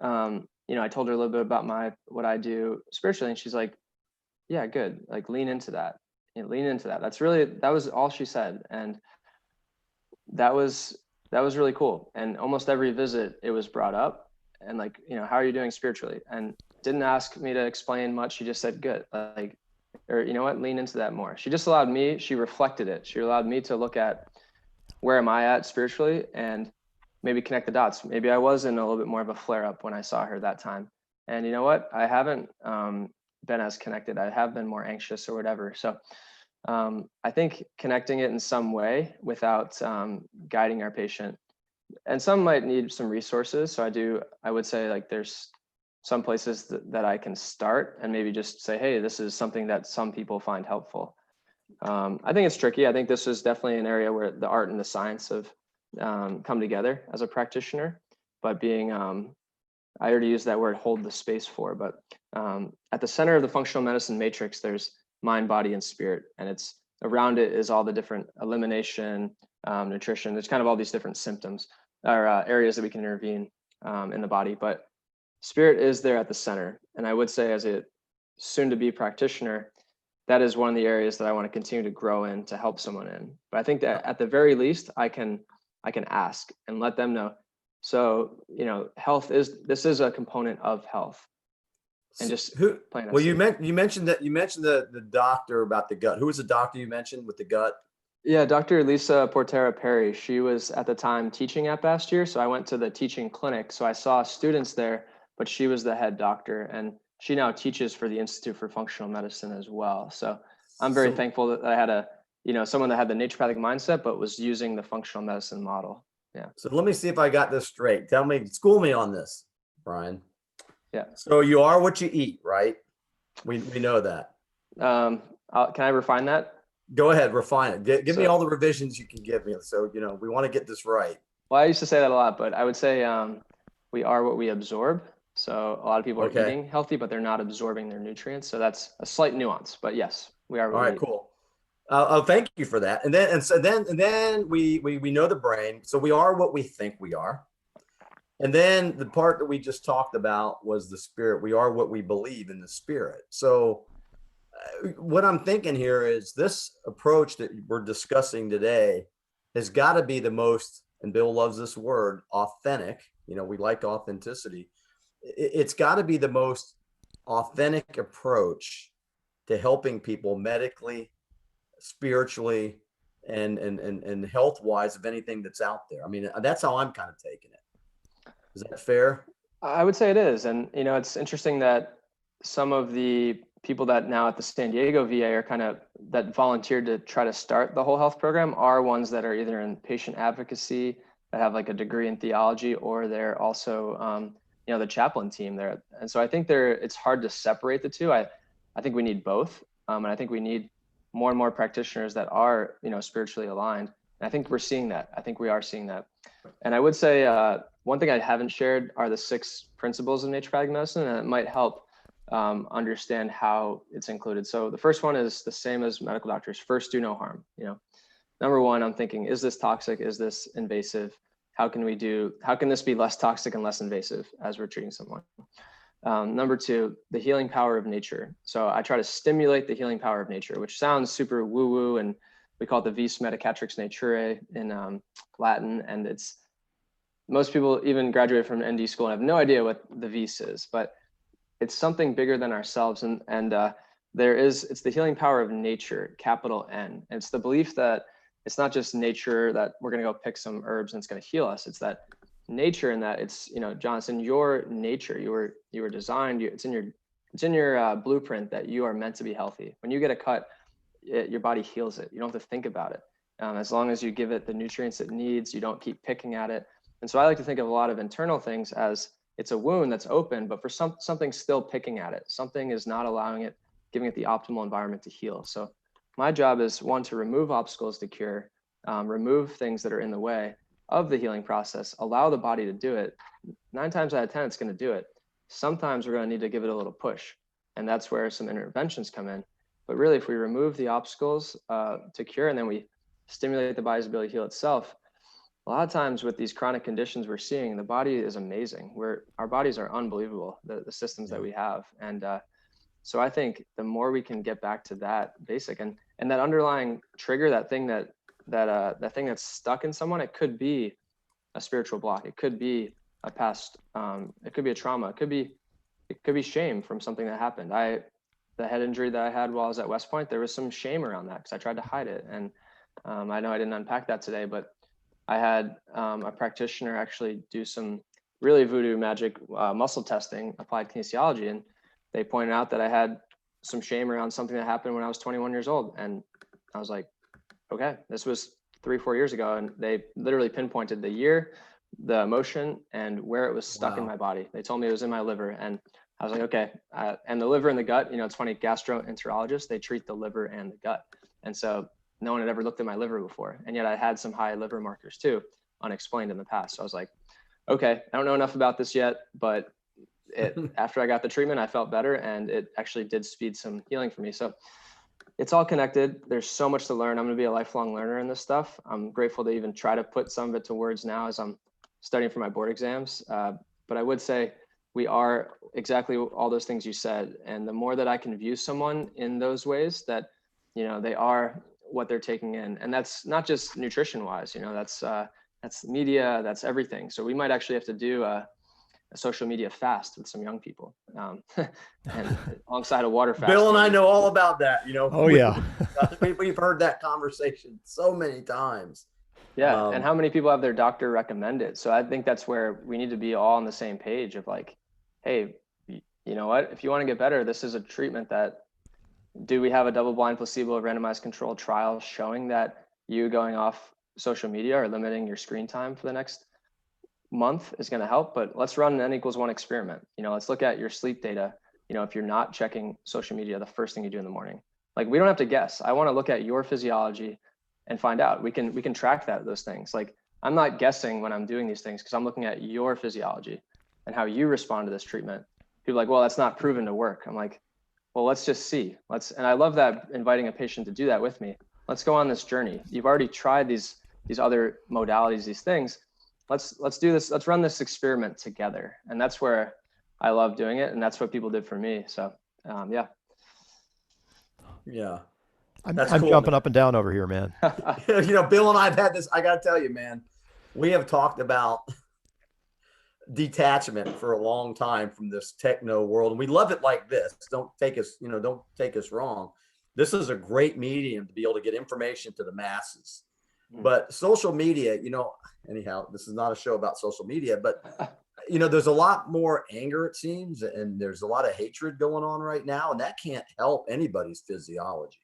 I told her a little bit about what I do spiritually. And she's like, yeah, good. Like lean into that. Lean into that. That was all she said. And that was really cool. And almost every visit it was brought up and like, how are you doing spiritually? And didn't ask me to explain much. She just said, good. Like, or you know what, lean into that more. She just allowed me, she reflected it. She allowed me to look at where am I at spiritually and maybe connect the dots. Maybe I was in a little bit more of a flare up when I saw her that time. And you know what, I haven't been as connected. I have been more anxious or whatever. So I think connecting it in some way without guiding our patient, and some might need some resources. So I would say like there's some places that I can start and maybe just say, hey, this is something that some people find helpful. I think it's tricky. I think this is definitely an area where the art and the science have come together as a practitioner, but being, I already used that word, hold the space for, but at the center of the functional medicine matrix, there's mind, body, and spirit. And it's around it is all the different elimination, nutrition. There's kind of all these different symptoms or areas that we can intervene in the body, but spirit is there at the center. And I would say as a soon to be practitioner, that is one of the areas that I want to continue to grow in to help someone in. But I think that at the very least, I can ask and let them know. So, health this is a component of health. And just plain. Well, you mentioned the doctor about the gut. Who was the doctor you mentioned with the gut? Yeah, Dr. Lisa Portera Perry. She was at the time teaching at Bastyr. So I went to the teaching clinic. So I saw students there, but she was the head doctor, and she now teaches for the Institute for Functional Medicine as well. So I'm very thankful that I had someone that had the naturopathic mindset, but was using the functional medicine model. Yeah. So let me see if I got this straight. School me on this, Brian. Yeah. So you are what you eat, right? We know that. Can I refine that? Go ahead, refine it. Give me all the revisions you can give me. So, we want to get this right. Well, I used to say that a lot, but I would say we are what we absorb. So a lot of people are eating healthy, but they're not absorbing their nutrients. So that's a slight nuance, but yes, we are. All right, cool. Thank you for that. And then we know the brain. So we are what we think we are. And then the part that we just talked about was the spirit. We are what we believe in the spirit. So what I'm thinking here is this approach that we're discussing today has got to be the most, and Bill loves this word, authentic. We like authenticity. It's got to be the most authentic approach to helping people medically, spiritually, and health-wise of anything that's out there. I mean, that's how I'm kind of taking it. Is that fair? I would say it is. And, it's interesting that some of the people that now at the San Diego VA are that volunteered to try to start the whole health program are ones that are either in patient advocacy, that have like a degree in theology, or they're also, the chaplain team there. And so I think it's hard to separate the two. I think we need both. And I think we need more and more practitioners that are, spiritually aligned. And I think we're seeing that. I think we are seeing that. And I would say one thing I haven't shared are the 6 principles of naturopathic medicine, and it might help understand how it's included. So the first one is the same as medical doctors. First, do no harm. Number one, I'm thinking, is this toxic? Is this invasive? How can this be less toxic and less invasive as we're treating someone? Number 2, the healing power of nature. So I try to stimulate the healing power of nature, which sounds super woo-woo, and we call it the vis medicatrix naturae in Latin. And it's, most people even graduated from ND school and have no idea what the vis is, but it's something bigger than ourselves. And it's the healing power of nature, capital N. And it's the belief that it's not just nature, that we're going to go pick some herbs and it's going to heal us. It's that nature, and that it's, John, it's in your nature. You were designed, it's in your blueprint that you are meant to be healthy. When you get a cut, your body heals it. You don't have to think about it. As long as you give it the nutrients it needs, you don't keep picking at it. And so I like to think of a lot of internal things as it's a wound that's open, but for something still picking at it. Something is not allowing it, giving it the optimal environment to heal. So my job is, one, to remove obstacles to cure, remove things that are in the way of the healing process, allow the body to do it. 9 times out of 10, it's going to do it. Sometimes we're going to need to give it a little push, and that's where some interventions come in. But really, if we remove the obstacles to cure, and then we stimulate the body's ability to heal itself, a lot of times with these chronic conditions we're seeing, the body is amazing. Our bodies are unbelievable, the systems that we have. And so I think the more we can get back to that basic and that underlying trigger, that thing that's stuck in someone, it could be a spiritual block. It could be a past, it could be a trauma. It could be shame from something that happened. The head injury that I had while I was at West Point, there was some shame around that because I tried to hide it. And I know I didn't unpack that today, but I had a practitioner actually do some really voodoo magic muscle testing, applied kinesiology, and they pointed out that I had some shame around something that happened when I was 21 years old. And I was like, okay, this was 3-4 years ago. And they literally pinpointed the year, the emotion, and where it was stuck in my body. They told me it was in my liver. And I was like, okay. And the liver and the gut, it's funny, gastroenterologists, they treat the liver and the gut. And so no one had ever looked at my liver before. And yet I had some high liver markers too, unexplained in the past. So I was like, okay, I don't know enough about this yet, but after I got the treatment, I felt better, and it actually did speed some healing for me. So it's all connected. There's so much to learn. I'm going to be a lifelong learner in this stuff. I'm grateful to even try to put some of it to words now as I'm studying for my board exams. But I would say we are exactly all those things you said. And the more that I can view someone in those ways, that, they are what they're taking in. And that's not just nutrition wise, that's media, that's everything. So we might actually have to do a social media fast with some young people, and alongside a water fast. Bill and I know all about that. Oh yeah, we've heard that conversation so many times. Yeah, and how many people have their doctor recommend it? So I think that's where we need to be all on the same page of like, hey, you know what? If you want to get better, this is a treatment that. Do we have a double-blind placebo randomized controlled trial showing that you going off social media or limiting your screen time for the next month is going to help? But let's run an N=1 experiment. Let's look at your sleep data. If you're not checking social media the first thing you do in the morning, like, we don't have to guess. I want to look at your physiology and find out. We can track those things. Like, I'm not guessing when I'm doing these things because I'm looking at your physiology and how you respond to this treatment. People are like, well, that's not proven to work. I'm like, well, let's just see. And I love that, inviting a patient to do that with me. Let's go on this journey. You've already tried these other modalities, these things. Let's do this. Let's run this experiment together. And that's where I love doing it. And that's what people did for me. So, yeah. Yeah. I'm cool, jumping man. Up and down over here, man. Bill and I have had this. I got to tell you, man, we have talked about detachment for a long time from this techno world, and we love it like this. Don't take us wrong. This is a great medium to be able to get information to the masses. But social media, anyhow, this is not a show about social media, but there's a lot more anger, it seems, and there's a lot of hatred going on right now, and that can't help anybody's physiology.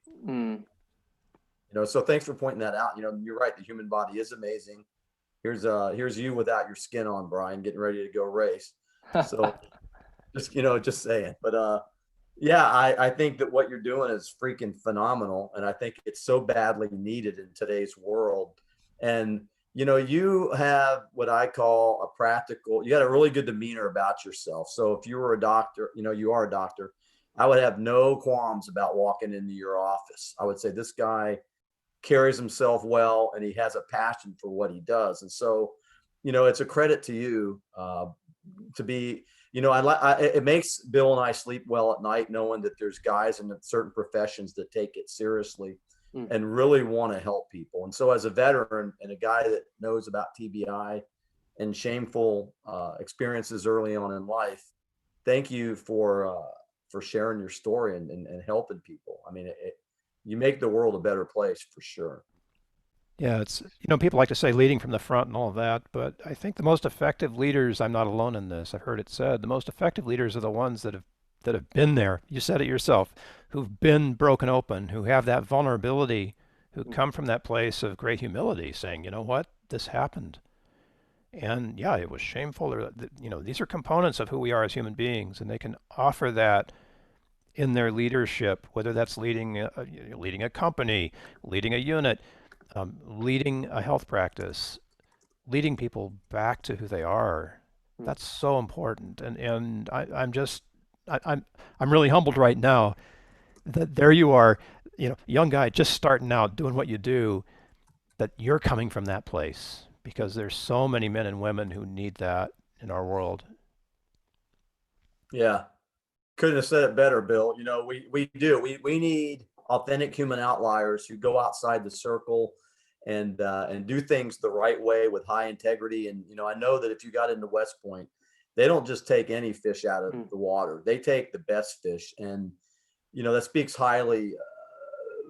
So thanks for pointing that out. You're right, the human body is amazing. Here's you without your skin on, Brian, getting ready to go race. So just saying. But Yeah, I think that what you're doing is freaking phenomenal. And I think it's so badly needed in today's world. And, you have what I call you got a really good demeanor about yourself. So if you were a doctor, you are a doctor, I would have no qualms about walking into your office. I would say this guy carries himself well and he has a passion for what he does. And so, it's a credit to you to be, it makes Bill and I sleep well at night knowing that there's guys in certain professions that take it seriously and really want to help people. And so as a veteran and a guy that knows about TBI and shameful experiences early on in life, thank you for sharing your story and helping people. I mean, you make the world a better place for sure. Yeah, it's, people like to say leading from the front and all of that, but I think the most effective leaders, I'm not alone in this, I've heard it said, the most effective leaders are the ones that have been there. You said it yourself, who've been broken open, who have that vulnerability, who come from that place of great humility, saying, you know what, this happened. And yeah, it was shameful, or these are components of who we are as human beings, and they can offer that in their leadership, whether that's leading a company, leading a unit, leading a health practice, leading people back to who they are. That's so important. And I'm really humbled right now that there you are, young guy just starting out doing what you do, that you're coming from that place, because there's so many men and women who need that in our world. Yeah. Couldn't have said it better, Bill. We do. We need authentic human outliers who go outside the circle and do things the right way with high integrity. And I know that if you got into West Point, they don't just take any fish out of the water. They take the best fish, and that speaks highly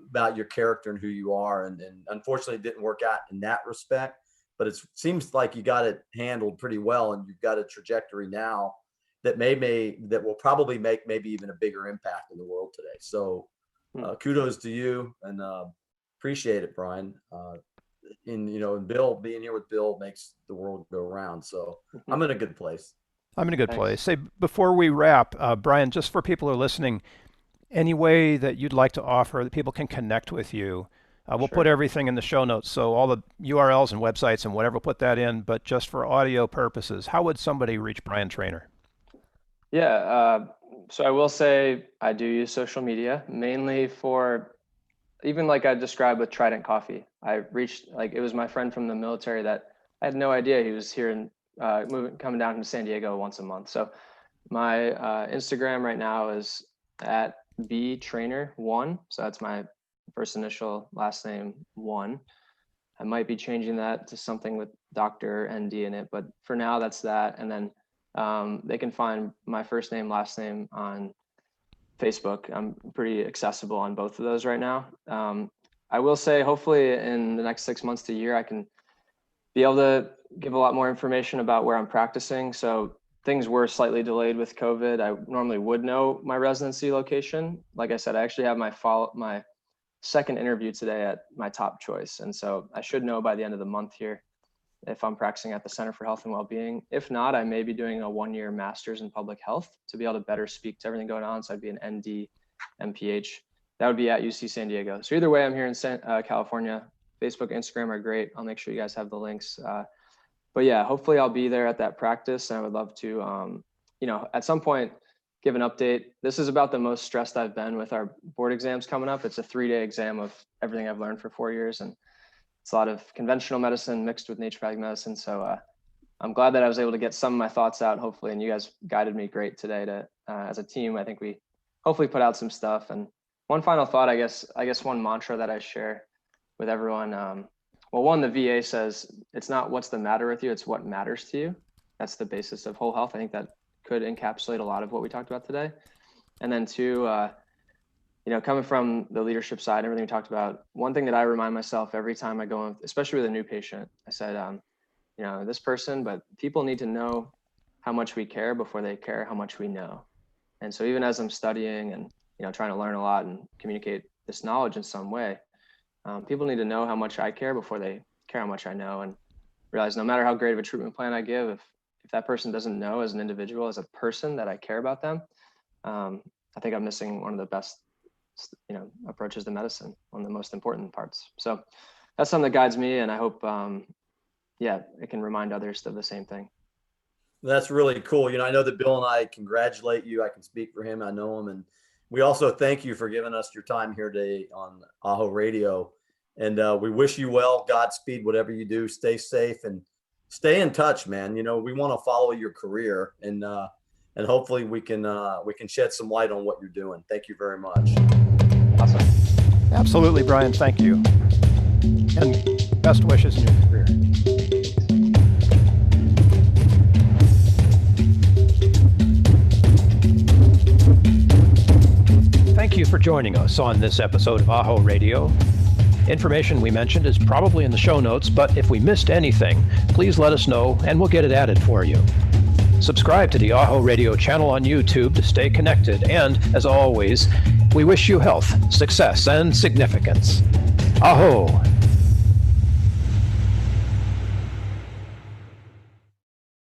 about your character and who you are. And unfortunately, it didn't work out in that respect. But it seems like you got it handled pretty well, and you've got a trajectory now that that will probably make maybe even a bigger impact in the world today. So kudos to you, and appreciate it, Brian. And Bill, being here with Bill makes the world go round. So I'm in a good place. I'm in a good Thanks. place. Say, before we wrap, Brian, just for people who are listening, any way that you'd like to offer that people can connect with you? We'll put Sure. everything in the show notes, so all the URLs and websites and whatever, we'll put that in. But just for audio purposes, how would somebody reach Brian Trainor? Yeah. So I will say I do use social media mainly for, even like I described with Trident Coffee. I reached, like, it was my friend from the military that I had no idea he was here and coming down to San Diego once a month. So my Instagram right now is at btrainer1. So that's my first initial, last name 1. I might be changing that to something with Dr. ND in it, but for now that's that. And then they can find my first name, last name on Facebook. I'm pretty accessible on both of those right now. I will say, hopefully in the next 6 months to a year, I can be able to give a lot more information about where I'm practicing. So things were slightly delayed with COVID. I normally would know my residency location. Like I said, I actually have my second interview today at my top choice. And so I should know by the end of the month here if I'm practicing at the Center for Health and Wellbeing. If not, I may be doing a 1-year master's in public health to be able to better speak to everything going on. So I'd be an ND, MPH. That would be at UC San Diego. So either way, I'm here in California. Facebook, Instagram are great. I'll make sure you guys have the links. But yeah, hopefully I'll be there at that practice. And I would love to, at some point, give an update. This is about the most stressed I've been with our board exams coming up. It's a 3-day exam of everything I've learned for 4 years. And it's a lot of conventional medicine mixed with naturopathic medicine. So I'm glad that I was able to get some of my thoughts out, hopefully. And you guys guided me great today to, as a team, I think we hopefully put out some stuff. And one final thought, I guess one mantra that I share with everyone. Well, one, the VA says it's not what's the matter with you, it's what matters to you. That's the basis of whole health. I think that could encapsulate a lot of what we talked about today. And then 2, coming from the leadership side, everything we talked about, one thing that I remind myself every time I go in, especially with a new patient, I said, this person, but people need to know how much we care before they care how much we know. And so even as I'm studying and, trying to learn a lot and communicate this knowledge in some way, people need to know how much I care before they care how much I know, and realize no matter how great of a treatment plan I give, if that person doesn't know as an individual, as a person, that I care about them, I think I'm missing one of the best, approaches to medicine, one of the most important parts. So that's something that guides me, and I hope, it can remind others of the same thing. That's really cool. I know that Bill and I congratulate you. I can speak for him. I know him. And we also thank you for giving us your time here today on AHO Radio. And we wish you well, Godspeed, whatever you do, stay safe and stay in touch, man. We want to follow your career, and hopefully we can shed some light on what you're doing. Thank you very much. Awesome. Absolutely, Brian. Thank you. And best wishes in your career. Thank you for joining us on this episode of AHO Radio. Information we mentioned is probably in the show notes, but if we missed anything, please let us know and we'll get it added for you. Subscribe to the AHO Radio channel on YouTube to stay connected, and as always, we wish you health, success, and significance. AHO!